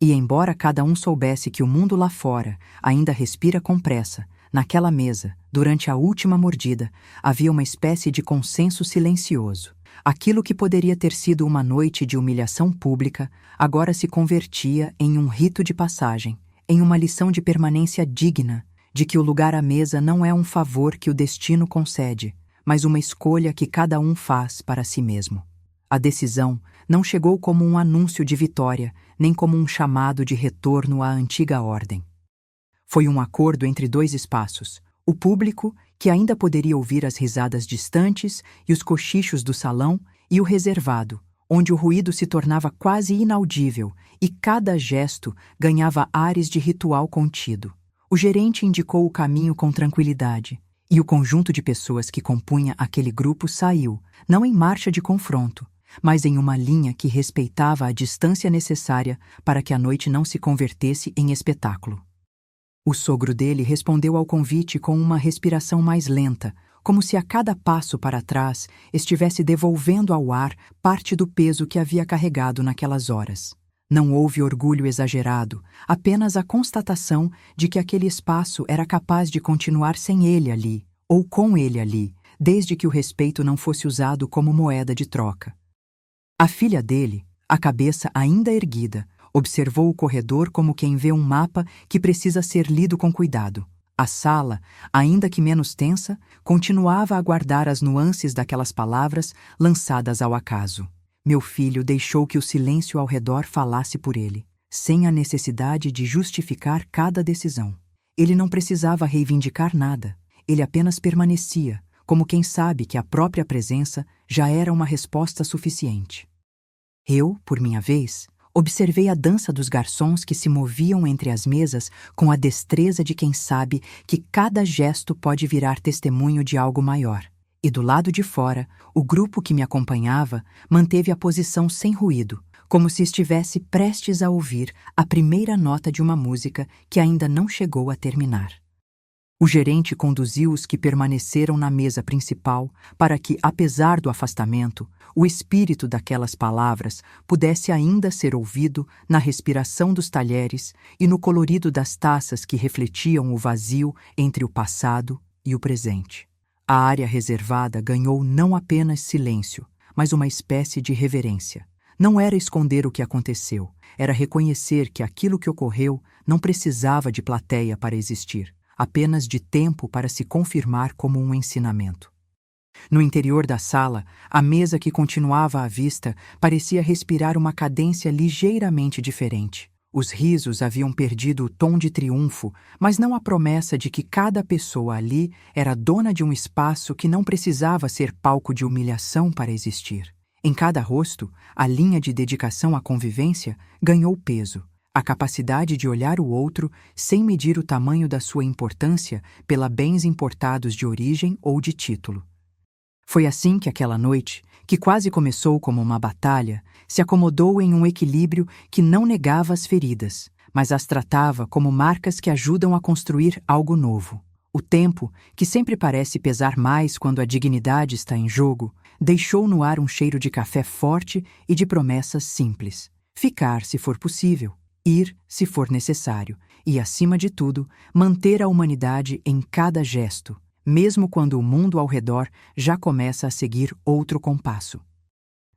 E embora cada um soubesse que o mundo lá fora ainda respira com pressa, naquela mesa, durante a última mordida, havia uma espécie de consenso silencioso. Aquilo que poderia ter sido uma noite de humilhação pública, agora se convertia em um rito de passagem, em uma lição de permanência digna, de que o lugar à mesa não é um favor que o destino concede, mas uma escolha que cada um faz para si mesmo. A decisão não chegou como um anúncio de vitória, nem como um chamado de retorno à antiga ordem. Foi um acordo entre dois espaços: o público, que ainda poderia ouvir as risadas distantes e os cochichos do salão, e o reservado, onde o ruído se tornava quase inaudível e cada gesto ganhava ares de ritual contido. O gerente indicou o caminho com tranquilidade, e o conjunto de pessoas que compunha aquele grupo saiu, não em marcha de confronto, mas em uma linha que respeitava a distância necessária para que a noite não se convertesse em espetáculo. O sogro dele respondeu ao convite com uma respiração mais lenta, como se a cada passo para trás estivesse devolvendo ao ar parte do peso que havia carregado naquelas horas. Não houve orgulho exagerado, apenas a constatação de que aquele espaço era capaz de continuar sem ele ali, ou com ele ali, desde que o respeito não fosse usado como moeda de troca. A filha dele, a cabeça ainda erguida, observou o corredor como quem vê um mapa que precisa ser lido com cuidado. A sala, ainda que menos tensa, continuava a guardar as nuances daquelas palavras lançadas ao acaso. Meu filho deixou que o silêncio ao redor falasse por ele, sem a necessidade de justificar cada decisão. Ele não precisava reivindicar nada, ele apenas permanecia, como quem sabe que a própria presença já era uma resposta suficiente. Eu, por minha vez, observei a dança dos garçons que se moviam entre as mesas com a destreza de quem sabe que cada gesto pode virar testemunho de algo maior. E do lado de fora, o grupo que me acompanhava manteve a posição sem ruído, como se estivesse prestes a ouvir a primeira nota de uma música que ainda não chegou a terminar. O gerente conduziu os que permaneceram na mesa principal para que, apesar do afastamento, o espírito daquelas palavras pudesse ainda ser ouvido na respiração dos talheres e no colorido das taças que refletiam o vazio entre o passado e o presente. A área reservada ganhou não apenas silêncio, mas uma espécie de reverência. Não era esconder o que aconteceu, era reconhecer que aquilo que ocorreu não precisava de plateia para existir, apenas de tempo para se confirmar como um ensinamento. No interior da sala, a mesa que continuava à vista parecia respirar uma cadência ligeiramente diferente. Os risos haviam perdido o tom de triunfo, mas não a promessa de que cada pessoa ali era dona de um espaço que não precisava ser palco de humilhação para existir. Em cada rosto, a linha de dedicação à convivência ganhou peso. a capacidade de olhar o outro sem medir o tamanho da sua importância pela bens importados de origem ou de título. Foi assim que aquela noite, que quase começou como uma batalha, se acomodou em um equilíbrio que não negava as feridas, mas as tratava como marcas que ajudam a construir algo novo. O tempo, que sempre parece pesar mais quando a dignidade está em jogo, deixou no ar um cheiro de café forte e de promessas simples. Ficar, se for possível, ir, se for necessário, e, acima de tudo, manter a humanidade em cada gesto, mesmo quando o mundo ao redor já começa a seguir outro compasso.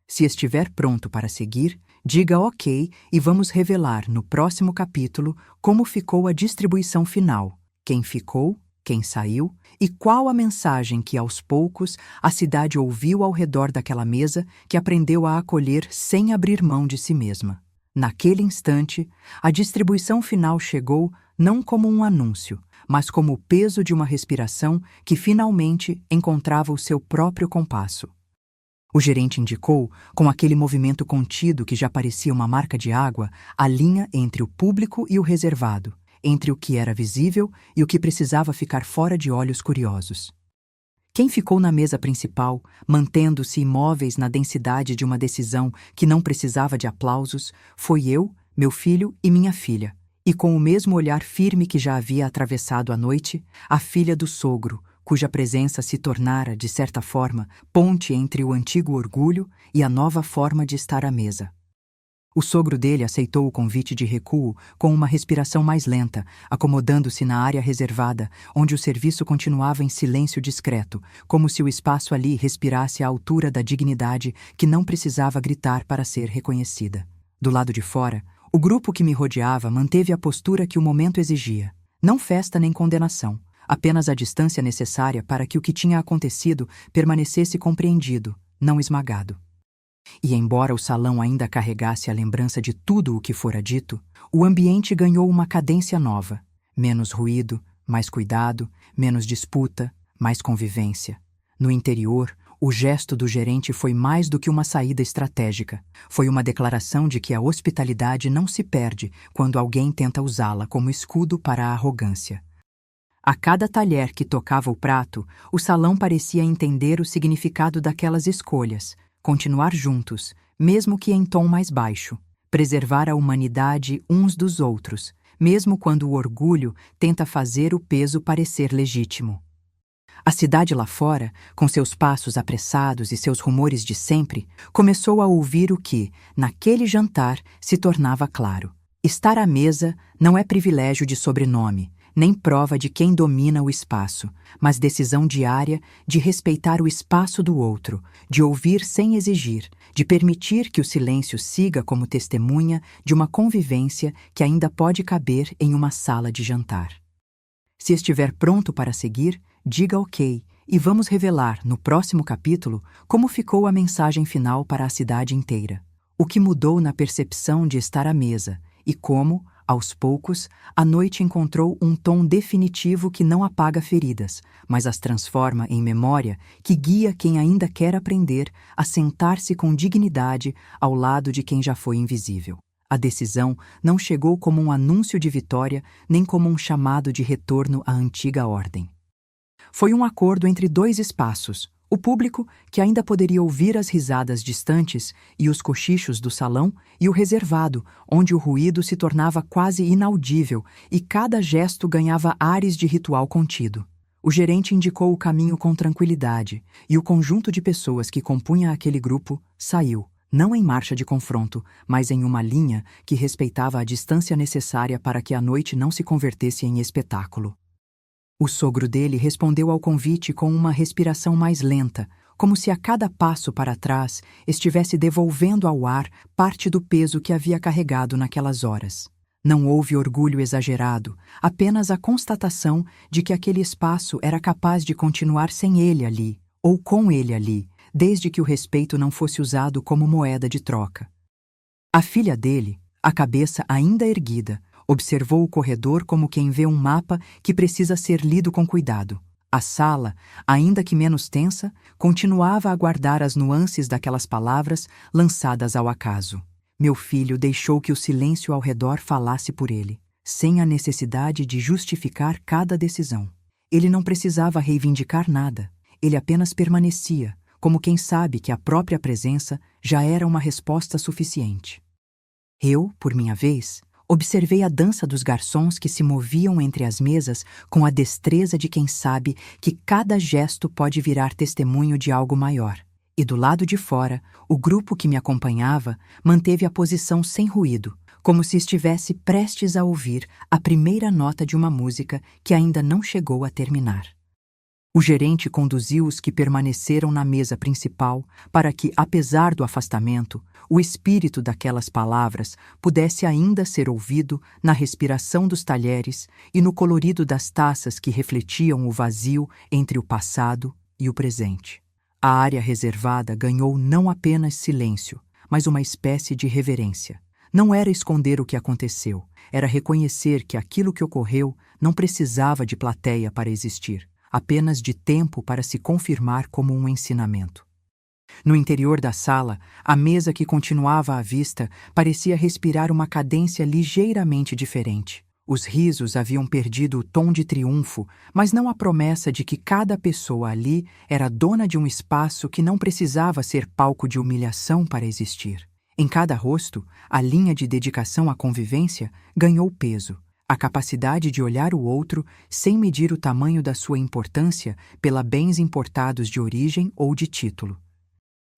Se estiver pronto para seguir, diga ok e vamos revelar no próximo capítulo como ficou a distribuição final, quem ficou, quem saiu e qual a mensagem que aos poucos a cidade ouviu ao redor daquela mesa que aprendeu a acolher sem abrir mão de si mesma. Naquele instante, a distribuição final chegou não como um anúncio, mas como o peso de uma respiração que finalmente encontrava o seu próprio compasso. O gerente indicou, com aquele movimento contido que já parecia uma marca de água, a linha entre o público e o reservado, entre o que era visível e o que precisava ficar fora de olhos curiosos. Quem ficou na mesa principal, mantendo-se imóveis na densidade de uma decisão que não precisava de aplausos, foi eu, meu filho e minha filha, e com o mesmo olhar firme que já havia atravessado a noite, a filha do sogro, cuja presença se tornara, de certa forma, ponte entre o antigo orgulho e a nova forma de estar à mesa. O sogro dele aceitou o convite de recuo com uma respiração mais lenta, acomodando-se na área reservada, onde o serviço continuava em silêncio discreto, como se o espaço ali respirasse à altura da dignidade que não precisava gritar para ser reconhecida. Do lado de fora, o grupo que me rodeava manteve a postura que o momento exigia. Não festa nem condenação, apenas a distância necessária para que o que tinha acontecido permanecesse compreendido, não esmagado. E embora o salão ainda carregasse a lembrança de tudo o que fora dito, o ambiente ganhou uma cadência nova. Menos ruído, mais cuidado, menos disputa, mais convivência. No interior, o gesto do gerente foi mais do que uma saída estratégica. Foi uma declaração de que a hospitalidade não se perde quando alguém tenta usá-la como escudo para a arrogância. A cada talher que tocava o prato, o salão parecia entender o significado daquelas escolhas. Continuar juntos, mesmo que em tom mais baixo. Preservar a humanidade uns dos outros, mesmo quando o orgulho tenta fazer o peso parecer legítimo. A cidade lá fora, com seus passos apressados e seus rumores de sempre, começou a ouvir o que, naquele jantar, se tornava claro. Estar à mesa não é privilégio de sobrenome, nem prova de quem domina o espaço, mas decisão diária de respeitar o espaço do outro, de ouvir sem exigir, de permitir que o silêncio siga como testemunha de uma convivência que ainda pode caber em uma sala de jantar. Se estiver pronto para seguir, diga ok, e vamos revelar, no próximo capítulo, como ficou a mensagem final para a cidade inteira. O que mudou na percepção de estar à mesa e como, aos poucos, a noite encontrou um tom definitivo que não apaga feridas, mas as transforma em memória que guia quem ainda quer aprender a sentar-se com dignidade ao lado de quem já foi invisível. A decisão não chegou como um anúncio de vitória, nem como um chamado de retorno à antiga ordem. Foi um acordo entre dois espaços, o público, que ainda poderia ouvir as risadas distantes e os cochichos do salão, e o reservado, onde o ruído se tornava quase inaudível e cada gesto ganhava ares de ritual contido. O gerente indicou o caminho com tranquilidade, e o conjunto de pessoas que compunha aquele grupo saiu, não em marcha de confronto, mas em uma linha que respeitava a distância necessária para que a noite não se convertesse em espetáculo. O sogro dele respondeu ao convite com uma respiração mais lenta, como se a cada passo para trás estivesse devolvendo ao ar parte do peso que havia carregado naquelas horas. Não houve orgulho exagerado, apenas a constatação de que aquele espaço era capaz de continuar sem ele ali, ou com ele ali, desde que o respeito não fosse usado como moeda de troca. A filha dele, a cabeça ainda erguida, observou o corredor como quem vê um mapa que precisa ser lido com cuidado. A sala, ainda que menos tensa, continuava a guardar as nuances daquelas palavras lançadas ao acaso. Meu filho deixou que o silêncio ao redor falasse por ele, sem a necessidade de justificar cada decisão. Ele não precisava reivindicar nada, ele apenas permanecia, como quem sabe que a própria presença já era uma resposta suficiente. Eu, por minha vez, observei a dança dos garçons que se moviam entre as mesas com a destreza de quem sabe que cada gesto pode virar testemunho de algo maior. E do lado de fora, o grupo que me acompanhava manteve a posição sem ruído, como se estivesse prestes a ouvir a primeira nota de uma música que ainda não chegou a terminar. O gerente conduziu os que permaneceram na mesa principal para que, apesar do afastamento, o espírito daquelas palavras pudesse ainda ser ouvido na respiração dos talheres e no colorido das taças que refletiam o vazio entre o passado e o presente. A área reservada ganhou não apenas silêncio, mas uma espécie de reverência. Não era esconder o que aconteceu, era reconhecer que aquilo que ocorreu não precisava de plateia para existir, apenas de tempo para se confirmar como um ensinamento. No interior da sala, a mesa que continuava à vista parecia respirar uma cadência ligeiramente diferente. Os risos haviam perdido o tom de triunfo, mas não a promessa de que cada pessoa ali era dona de um espaço que não precisava ser palco de humilhação para existir. Em cada rosto, a linha de dedicação à convivência ganhou peso, a capacidade de olhar o outro sem medir o tamanho da sua importância pela bens importados de origem ou de título.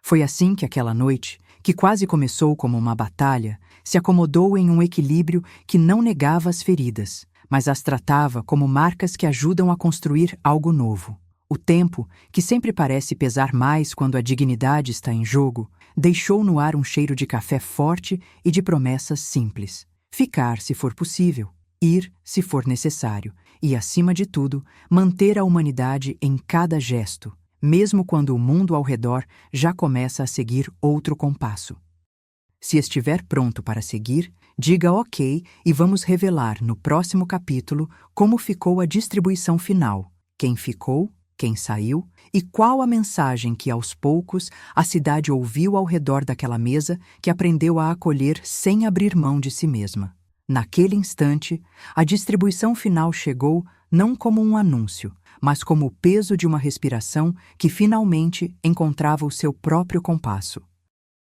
Foi assim que aquela noite, que quase começou como uma batalha, se acomodou em um equilíbrio que não negava as feridas, mas as tratava como marcas que ajudam a construir algo novo. O tempo, que sempre parece pesar mais quando a dignidade está em jogo, deixou no ar um cheiro de café forte e de promessas simples. Ficar, se for possível, ir, se for necessário, e, acima de tudo, manter a humanidade em cada gesto, mesmo quando o mundo ao redor já começa a seguir outro compasso. Se estiver pronto para seguir, diga ok e vamos revelar no próximo capítulo como ficou a distribuição final, quem ficou, quem saiu e qual a mensagem que aos poucos a cidade ouviu ao redor daquela mesa que aprendeu a acolher sem abrir mão de si mesma. Naquele instante, a distribuição final chegou não como um anúncio, mas como o peso de uma respiração que finalmente encontrava o seu próprio compasso.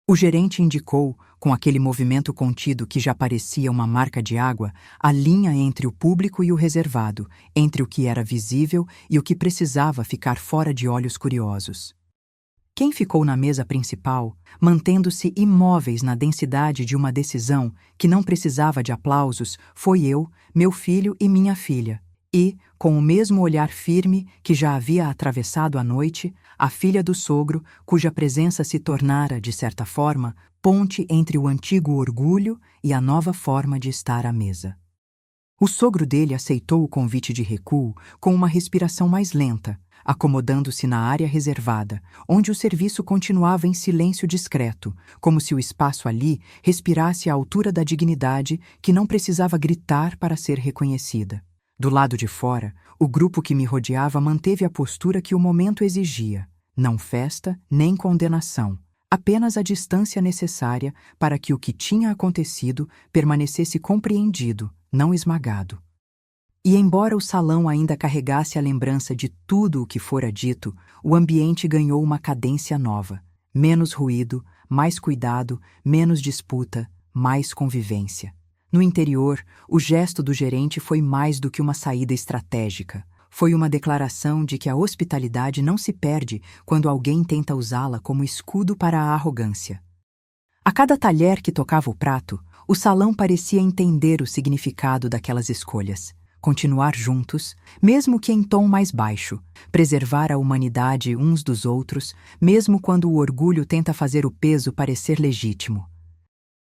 O gerente indicou, com aquele movimento contido que já parecia uma marca de água, a linha entre o público e o reservado, entre o que era visível e o que precisava ficar fora de olhos curiosos. Quem ficou na mesa principal, mantendo-se imóveis na densidade de uma decisão que não precisava de aplausos, foi eu, meu filho e minha filha. E, com o mesmo olhar firme que já havia atravessado a noite, a filha do sogro, cuja presença se tornara, de certa forma, ponte entre o antigo orgulho e a nova forma de estar à mesa. O sogro dele aceitou o convite de recuo com uma respiração mais lenta, acomodando-se na área reservada, onde o serviço continuava em silêncio discreto, como se o espaço ali respirasse à altura da dignidade que não precisava gritar para ser reconhecida. Do lado de fora, o grupo que me rodeava manteve a postura que o momento exigia, não festa nem condenação, apenas a distância necessária para que o que tinha acontecido permanecesse compreendido, não esmagado. E embora o salão ainda carregasse a lembrança de tudo o que fora dito, o ambiente ganhou uma cadência nova, menos ruído, mais cuidado, menos disputa, mais convivência. No interior, o gesto do gerente foi mais do que uma saída estratégica. Foi uma declaração de que a hospitalidade não se perde quando alguém tenta usá-la como escudo para a arrogância. A cada talher que tocava o prato, o salão parecia entender o significado daquelas escolhas. Continuar juntos, mesmo que em tom mais baixo, preservar a humanidade uns dos outros, mesmo quando o orgulho tenta fazer o peso parecer legítimo.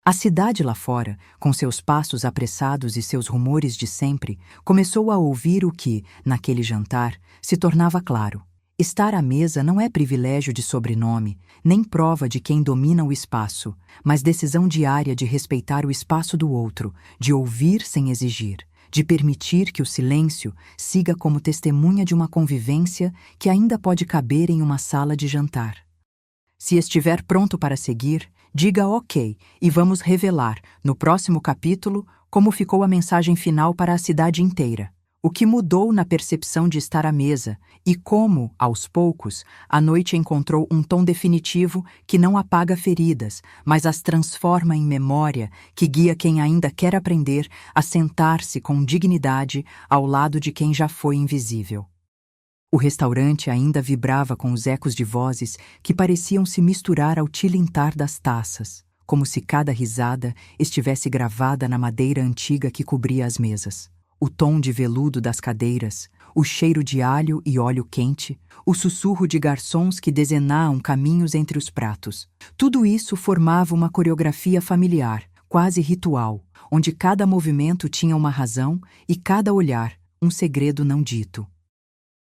A cidade lá fora, com seus passos apressados e seus rumores de sempre, começou a ouvir o que, naquele jantar, se tornava claro. Estar à mesa não é privilégio de sobrenome, nem prova de quem domina o espaço, mas decisão diária de respeitar o espaço do outro, de ouvir sem exigir, de permitir que o silêncio siga como testemunha de uma convivência que ainda pode caber em uma sala de jantar. Se estiver pronto para seguir, Diga ok e vamos revelar, no próximo capítulo, como ficou a mensagem final para a cidade inteira. O que mudou na percepção de estar à mesa e como, aos poucos, a noite encontrou um tom definitivo que não apaga feridas, mas as transforma em memória que guia quem ainda quer aprender a sentar-se com dignidade ao lado de quem já foi invisível. O restaurante ainda vibrava com os ecos de vozes que pareciam se misturar ao tilintar das taças, como se cada risada estivesse gravada na madeira antiga que cobria as mesas. O tom de veludo das cadeiras, o cheiro de alho e óleo quente, o sussurro de garçons que desenham caminhos entre os pratos. Tudo isso formava uma coreografia familiar, quase ritual, onde cada movimento tinha uma razão e cada olhar um segredo não dito.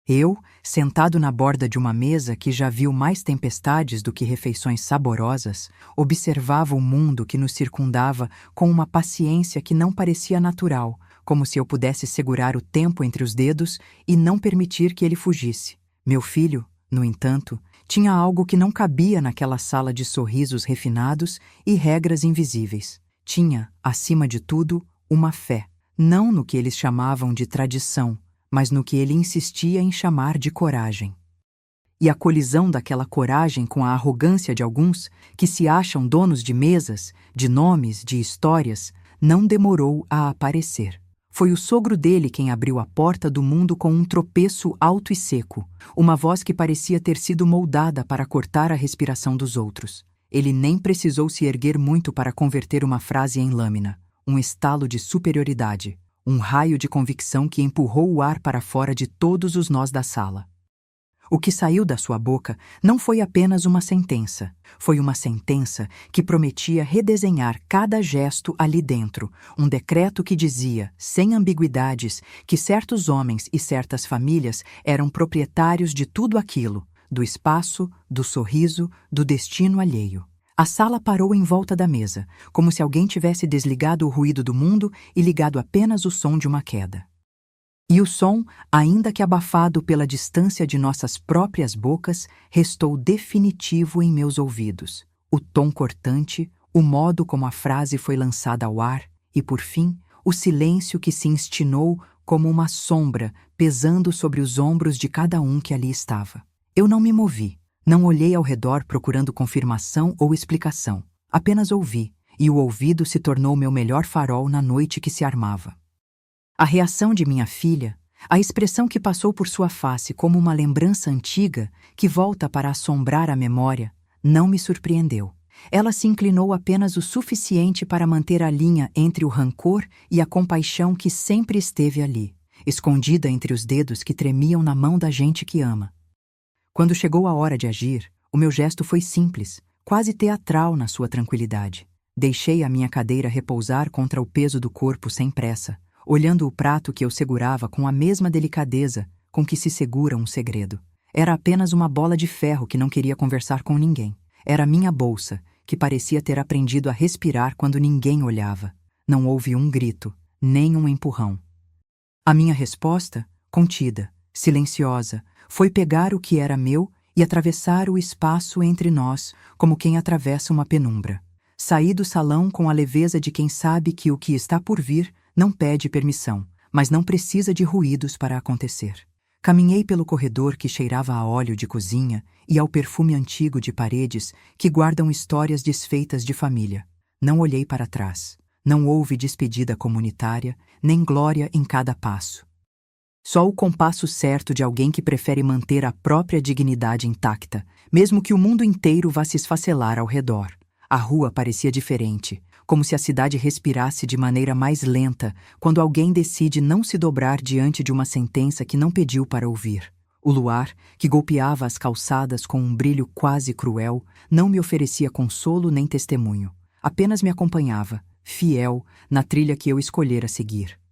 Eu, sentado na borda de uma mesa que já viu mais tempestades do que refeições saborosas, observava o mundo que nos circundava com uma paciência que não parecia natural, como se eu pudesse segurar o tempo entre os dedos e não permitir que ele fugisse. Meu filho, no entanto, tinha algo que não cabia naquela sala de sorrisos refinados e regras invisíveis. Tinha, acima de tudo, uma fé, não no que eles chamavam de tradição, mas no que ele insistia em chamar de coragem. E a colisão daquela coragem com a arrogância de alguns que se acham donos de mesas, de nomes, de histórias, não demorou a aparecer. Foi o sogro dele quem abriu a porta do mundo com um tropeço alto e seco, uma voz que parecia ter sido moldada para cortar a respiração dos outros. Ele nem precisou se erguer muito para converter uma frase em lâmina, um estalo de superioridade, um raio de convicção que empurrou o ar para fora de todos os nós da sala. O que saiu da sua boca não foi apenas uma sentença. Foi uma sentença que prometia redesenhar cada gesto ali dentro, um decreto que dizia, sem ambiguidades, que certos homens e certas famílias eram proprietários de tudo aquilo, do espaço, do sorriso, do destino alheio. A sala parou em volta da mesa, como se alguém tivesse desligado o ruído do mundo e ligado apenas o som de uma queda. E o som, ainda que abafado pela distância de nossas próprias bocas, restou definitivo em meus ouvidos. O tom cortante, o modo como a frase foi lançada ao ar e, por fim, o silêncio que se instinou como uma sombra pesando sobre os ombros de cada um que ali estava. Eu não me movi, não olhei ao redor procurando confirmação ou explicação. Apenas ouvi, e o ouvido se tornou meu melhor farol na noite que se armava. A reação de minha filha, a expressão que passou por sua face como uma lembrança antiga que volta para assombrar a memória, não me surpreendeu. Ela se inclinou apenas o suficiente para manter a linha entre o rancor e a compaixão que sempre esteve ali, escondida entre os dedos que tremiam na mão da gente que ama. Quando chegou a hora de agir, o meu gesto foi simples, quase teatral na sua tranquilidade. Deixei a minha cadeira repousar contra o peso do corpo sem pressa, olhando o prato que eu segurava com a mesma delicadeza com que se segura um segredo. Era apenas uma bola de ferro que não queria conversar com ninguém. Era minha bolsa, que parecia ter aprendido a respirar quando ninguém olhava. Não houve um grito, nem um empurrão. A minha resposta, contida, silenciosa, foi pegar o que era meu e atravessar o espaço entre nós como quem atravessa uma penumbra. Saí do salão com a leveza de quem sabe que o que está por vir não pede permissão, mas não precisa de ruídos para acontecer. Caminhei pelo corredor que cheirava a óleo de cozinha e ao perfume antigo de paredes que guardam histórias desfeitas de família. Não olhei para trás. Não houve despedida comunitária, nem glória em cada passo. Só o compasso certo de alguém que prefere manter a própria dignidade intacta, mesmo que o mundo inteiro vá se esfacelar ao redor. A rua parecia diferente, como se a cidade respirasse de maneira mais lenta quando alguém decide não se dobrar diante de uma sentença que não pediu para ouvir. O luar, que golpeava as calçadas com um brilho quase cruel, não me oferecia consolo nem testemunho. Apenas me acompanhava, fiel, na trilha que eu escolhera seguir.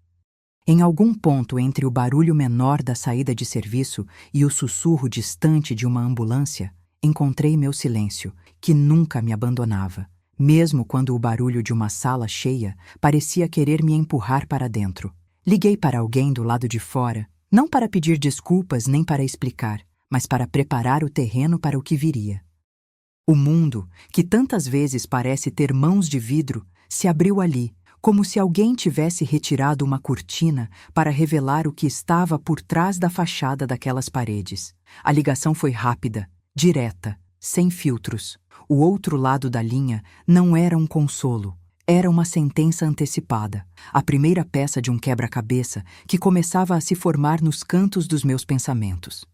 Em algum ponto entre o barulho menor da saída de serviço e o sussurro distante de uma ambulância, encontrei meu silêncio, que nunca me abandonava, mesmo quando o barulho de uma sala cheia parecia querer me empurrar para dentro. Liguei para alguém do lado de fora, não para pedir desculpas nem para explicar, mas para preparar o terreno para o que viria. O mundo, que tantas vezes parece ter mãos de vidro, se abriu ali, como se alguém tivesse retirado uma cortina para revelar o que estava por trás da fachada daquelas paredes. A ligação foi rápida, direta, sem filtros. O outro lado da linha não era um consolo, era uma sentença antecipada, a primeira peça de um quebra-cabeça que começava a se formar nos cantos dos meus pensamentos.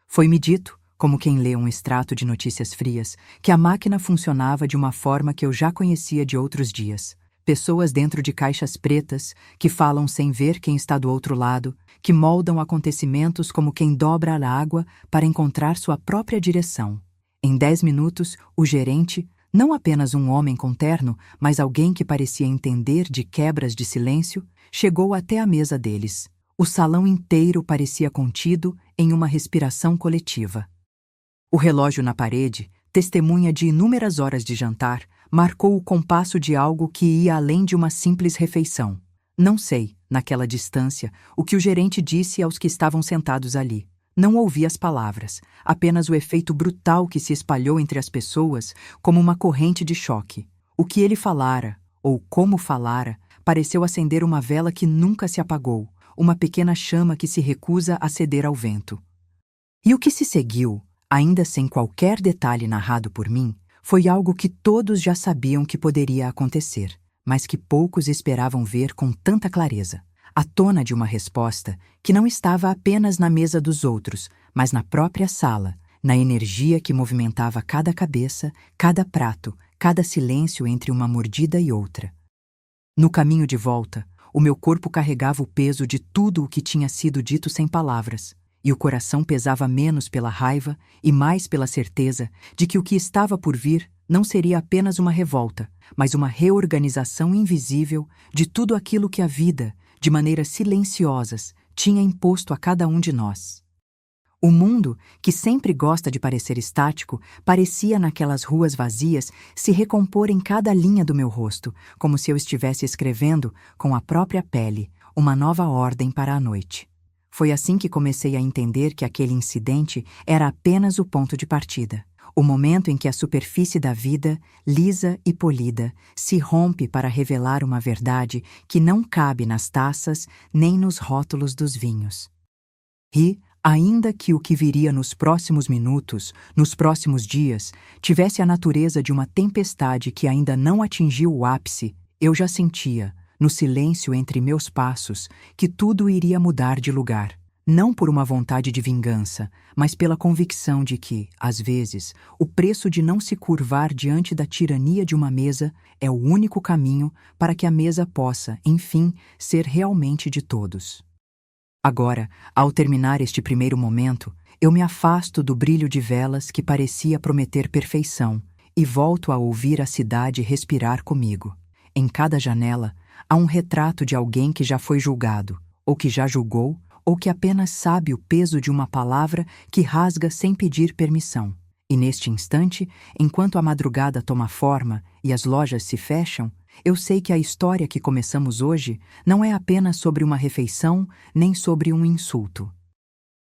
Foi-me dito, como quem lê um extrato de notícias frias, que a máquina funcionava de uma forma que eu já conhecia de outros dias. Pessoas dentro de caixas pretas, que falam sem ver quem está do outro lado, que moldam acontecimentos como quem dobra a água para encontrar sua própria direção. Em 10 minutos, o gerente, não apenas um homem com terno, mas alguém que parecia entender de quebras de silêncio, chegou até a mesa deles. O salão inteiro parecia contido em uma respiração coletiva. O relógio na parede, testemunha de inúmeras horas de jantar, marcou o compasso de algo que ia além de uma simples refeição. Não sei, naquela distância, o que o gerente disse aos que estavam sentados ali. Não ouvi as palavras, apenas o efeito brutal que se espalhou entre as pessoas como uma corrente de choque. O que ele falara, ou como falara, pareceu acender uma vela que nunca se apagou, uma pequena chama que se recusa a ceder ao vento. E o que se seguiu, ainda sem qualquer detalhe narrado por mim, foi algo que todos já sabiam que poderia acontecer, mas que poucos esperavam ver com tanta clareza. A tona de uma resposta que não estava apenas na mesa dos outros, mas na própria sala, na energia que movimentava cada cabeça, cada prato, cada silêncio entre uma mordida e outra. No caminho de volta, o meu corpo carregava o peso de tudo o que tinha sido dito sem palavras, e o coração pesava menos pela raiva e mais pela certeza de que o que estava por vir não seria apenas uma revolta, mas uma reorganização invisível de tudo aquilo que a vida, de maneiras silenciosas, tinha imposto a cada um de nós. O mundo, que sempre gosta de parecer estático, parecia naquelas ruas vazias se recompor em cada linha do meu rosto, como se eu estivesse escrevendo, com a própria pele, uma nova ordem para a noite. Foi assim que comecei a entender que aquele incidente era apenas o ponto de partida. O momento em que a superfície da vida, lisa e polida, se rompe para revelar uma verdade que não cabe nas taças nem nos rótulos dos vinhos. E, ainda que o que viria nos próximos minutos, nos próximos dias, tivesse a natureza de uma tempestade que ainda não atingiu o ápice, eu já sentia, no silêncio entre meus passos, que tudo iria mudar de lugar. Não por uma vontade de vingança, mas pela convicção de que, às vezes, o preço de não se curvar diante da tirania de uma mesa é o único caminho para que a mesa possa, enfim, ser realmente de todos. Agora, ao terminar este primeiro momento, eu me afasto do brilho de velas que parecia prometer perfeição e volto a ouvir a cidade respirar comigo. Em cada janela, há um retrato de alguém que já foi julgado, ou que já julgou, ou que apenas sabe o peso de uma palavra que rasga sem pedir permissão. E neste instante, enquanto a madrugada toma forma e as lojas se fecham, eu sei que a história que começamos hoje não é apenas sobre uma refeição, nem sobre um insulto.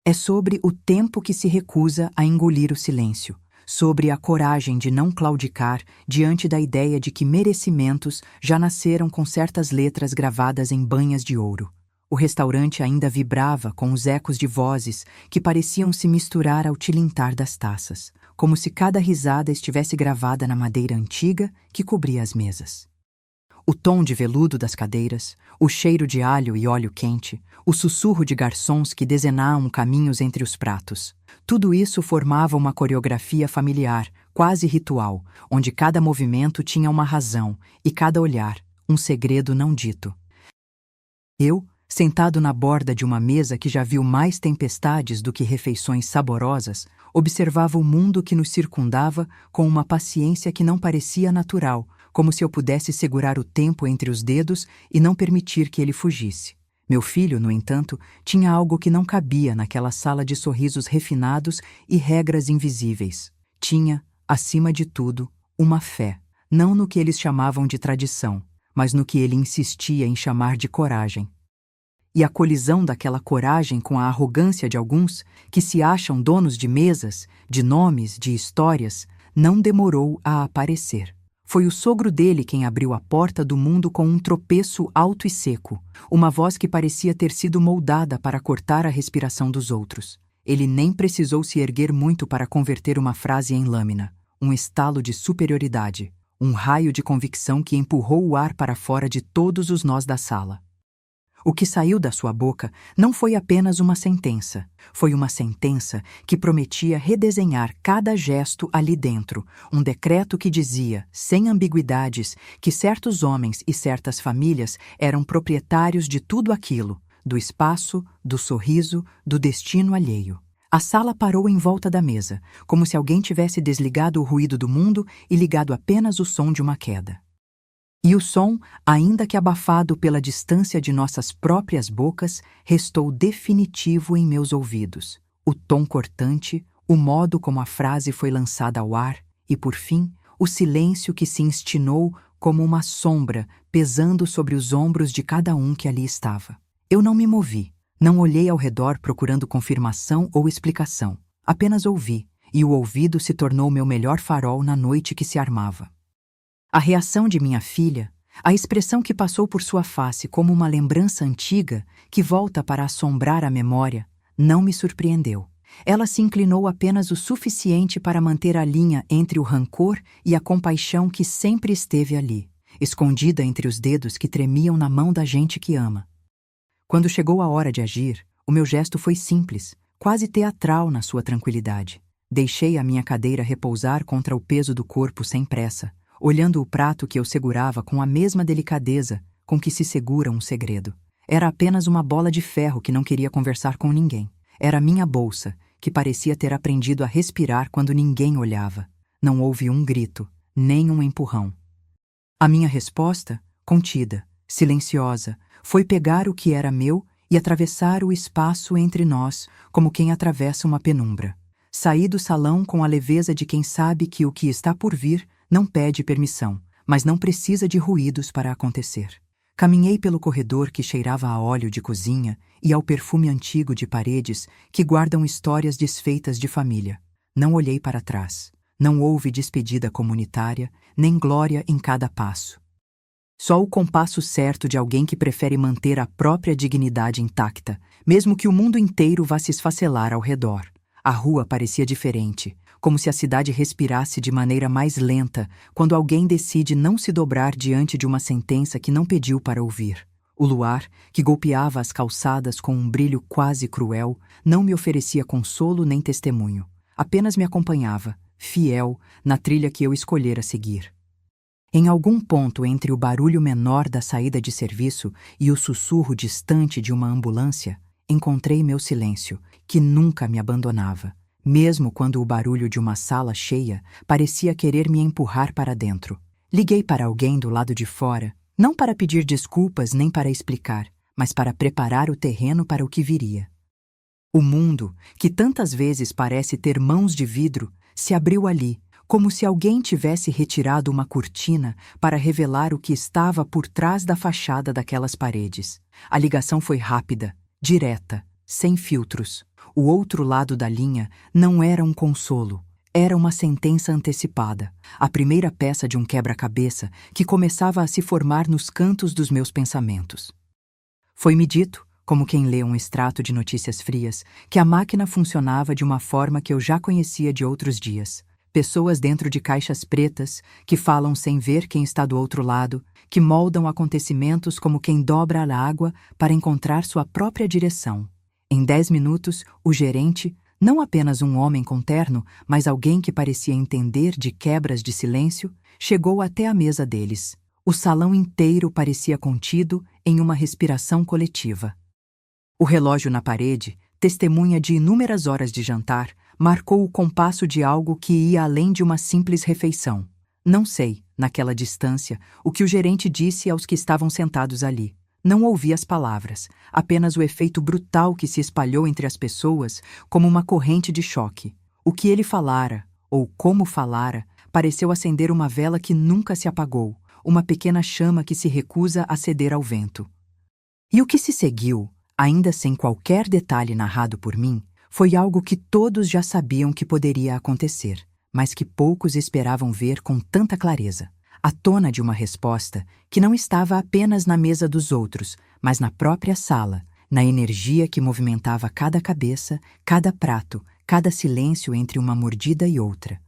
É sobre o tempo que se recusa a engolir o silêncio, sobre a coragem de não claudicar diante da ideia de que merecimentos já nasceram com certas letras gravadas em banhas de ouro. O restaurante ainda vibrava com os ecos de vozes que pareciam se misturar ao tilintar das taças, como se cada risada estivesse gravada na madeira antiga que cobria as mesas. O tom de veludo das cadeiras, o cheiro de alho e óleo quente, o sussurro de garçons que desenham caminhos entre os pratos. Tudo isso formava uma coreografia familiar, quase ritual, onde cada movimento tinha uma razão e cada olhar, um segredo não dito. Eu, sentado na borda de uma mesa que já viu mais tempestades do que refeições saborosas, observava o mundo que nos circundava com uma paciência que não parecia natural, como se eu pudesse segurar o tempo entre os dedos e não permitir que ele fugisse. Meu filho, no entanto, tinha algo que não cabia naquela sala de sorrisos refinados e regras invisíveis. Tinha, acima de tudo, uma fé, não no que eles chamavam de tradição, mas no que ele insistia em chamar de coragem. E a colisão daquela coragem com a arrogância de alguns que se acham donos de mesas, de nomes, de histórias, não demorou a aparecer. Foi o sogro dele quem abriu a porta do mundo com um tropeço alto e seco, uma voz que parecia ter sido moldada para cortar a respiração dos outros. Ele nem precisou se erguer muito para converter uma frase em lâmina, um estalo de superioridade, um raio de convicção que empurrou o ar para fora de todos os nós da sala. O que saiu da sua boca não foi apenas uma sentença. Foi uma sentença que prometia redesenhar cada gesto ali dentro. Um decreto que dizia, sem ambiguidades, que certos homens e certas famílias eram proprietários de tudo aquilo, do espaço, do sorriso, do destino alheio. A sala parou em volta da mesa, como se alguém tivesse desligado o ruído do mundo e ligado apenas o som de uma queda. E o som, ainda que abafado pela distância de nossas próprias bocas, restou definitivo em meus ouvidos. O tom cortante, o modo como a frase foi lançada ao ar e, por fim, o silêncio que se instinou como uma sombra pesando sobre os ombros de cada um que ali estava. Eu não me movi, não olhei ao redor procurando confirmação ou explicação. Apenas ouvi, e o ouvido se tornou meu melhor farol na noite que se armava. A reação de minha filha, a expressão que passou por sua face como uma lembrança antiga que volta para assombrar a memória, não me surpreendeu. Ela se inclinou apenas o suficiente para manter a linha entre o rancor e a compaixão que sempre esteve ali, escondida entre os dedos que tremiam na mão da gente que ama. Quando chegou a hora de agir, o meu gesto foi simples, quase teatral na sua tranquilidade. Deixei a minha cadeira repousar contra o peso do corpo sem pressa, olhando o prato que eu segurava com a mesma delicadeza com que se segura um segredo. Era apenas uma bola de ferro que não queria conversar com ninguém. Era minha bolsa, que parecia ter aprendido a respirar quando ninguém olhava. Não houve um grito, nem um empurrão. A minha resposta, contida, silenciosa, foi pegar o que era meu e atravessar o espaço entre nós, como quem atravessa uma penumbra. Saí do salão com a leveza de quem sabe que o que está por vir não pede permissão, mas não precisa de ruídos para acontecer. Caminhei pelo corredor que cheirava a óleo de cozinha e ao perfume antigo de paredes que guardam histórias desfeitas de família. Não olhei para trás. Não houve despedida comunitária, nem glória em cada passo. Só o compasso certo de alguém que prefere manter a própria dignidade intacta, mesmo que o mundo inteiro vá se esfacelar ao redor. A rua parecia diferente, como se a cidade respirasse de maneira mais lenta quando alguém decide não se dobrar diante de uma sentença que não pediu para ouvir. O luar, que golpeava as calçadas com um brilho quase cruel, não me oferecia consolo nem testemunho. Apenas me acompanhava, fiel, na trilha que eu escolhera seguir. Em algum ponto entre o barulho menor da saída de serviço e o sussurro distante de uma ambulância, encontrei meu silêncio, que nunca me abandonava, mesmo quando o barulho de uma sala cheia parecia querer me empurrar para dentro. Liguei para alguém do lado de fora, não para pedir desculpas nem para explicar, mas para preparar o terreno para o que viria. O mundo, que tantas vezes parece ter mãos de vidro, se abriu ali, como se alguém tivesse retirado uma cortina para revelar o que estava por trás da fachada daquelas paredes. A ligação foi rápida, direta, sem filtros. O outro lado da linha não era um consolo, era uma sentença antecipada, a primeira peça de um quebra-cabeça que começava a se formar nos cantos dos meus pensamentos. Foi-me dito, como quem lê um extrato de notícias frias, que a máquina funcionava de uma forma que eu já conhecia de outros dias. Pessoas dentro de caixas pretas, que falam sem ver quem está do outro lado, que moldam acontecimentos como quem dobra a água para encontrar sua própria direção. Em 10 minutos, o gerente, não apenas um homem com terno, mas alguém que parecia entender de quebras de silêncio, chegou até a mesa deles. O salão inteiro parecia contido em uma respiração coletiva. O relógio na parede, testemunha de inúmeras horas de jantar, marcou o compasso de algo que ia além de uma simples refeição. Não sei, naquela distância, o que o gerente disse aos que estavam sentados ali. Não ouvi as palavras, apenas o efeito brutal que se espalhou entre as pessoas como uma corrente de choque. O que ele falara, ou como falara, pareceu acender uma vela que nunca se apagou, uma pequena chama que se recusa a ceder ao vento. E o que se seguiu, ainda sem qualquer detalhe narrado por mim, foi algo que todos já sabiam que poderia acontecer. mas que poucos esperavam ver com tanta clareza. A tona de uma resposta que não estava apenas na mesa dos outros, mas na própria sala, na energia que movimentava cada cabeça, cada prato, cada silêncio entre uma mordida e outra.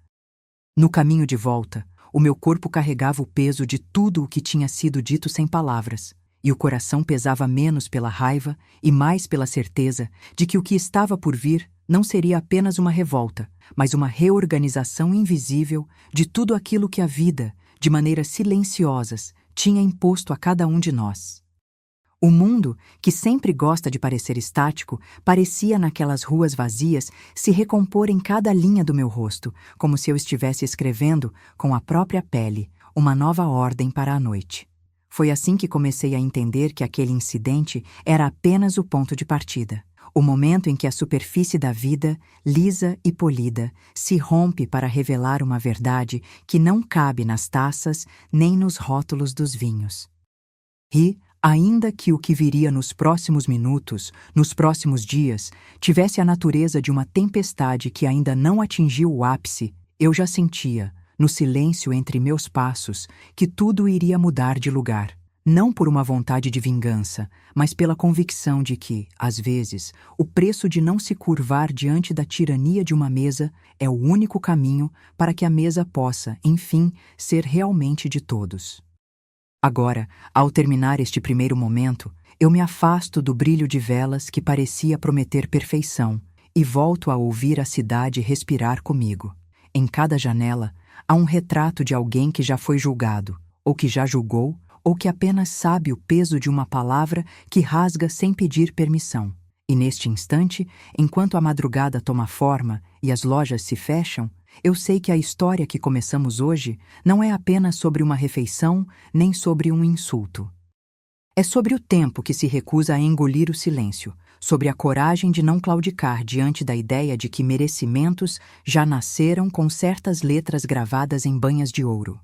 No caminho de volta, o meu corpo carregava o peso de tudo o que tinha sido dito sem palavras, e o coração pesava menos pela raiva e mais pela certeza de que o que estava por vir não seria apenas uma revolta, mas uma reorganização invisível de tudo aquilo que a vida, de maneiras silenciosas, tinha imposto a cada um de nós. O mundo, que sempre gosta de parecer estático, parecia naquelas ruas vazias se recompor em cada linha do meu rosto, como se eu estivesse escrevendo, com a própria pele, uma nova ordem para a noite. Foi assim que comecei a entender que aquele incidente era apenas o ponto de partida. O momento em que a superfície da vida, lisa e polida, se rompe para revelar uma verdade que não cabe nas taças nem nos rótulos dos vinhos. E, ainda que o que viria nos próximos minutos, nos próximos dias, tivesse a natureza de uma tempestade que ainda não atingiu o ápice, eu já sentia, no silêncio entre meus passos, que tudo iria mudar de lugar. Não por uma vontade de vingança, mas pela convicção de que, às vezes, o preço de não se curvar diante da tirania de uma mesa é o único caminho para que a mesa possa, enfim, ser realmente de todos. Agora, ao terminar este primeiro momento, eu me afasto do brilho de velas que parecia prometer perfeição e volto a ouvir a cidade respirar comigo. Em cada janela, há um retrato de alguém que já foi julgado, ou que já julgou, ou que apenas sabe o peso de uma palavra que rasga sem pedir permissão. E neste instante, enquanto a madrugada toma forma e as lojas se fecham, eu sei que a história que começamos hoje não é apenas sobre uma refeição, nem sobre um insulto. É sobre o tempo que se recusa a engolir o silêncio, sobre a coragem de não claudicar diante da ideia de que merecimentos já nasceram com certas letras gravadas em banhas de ouro.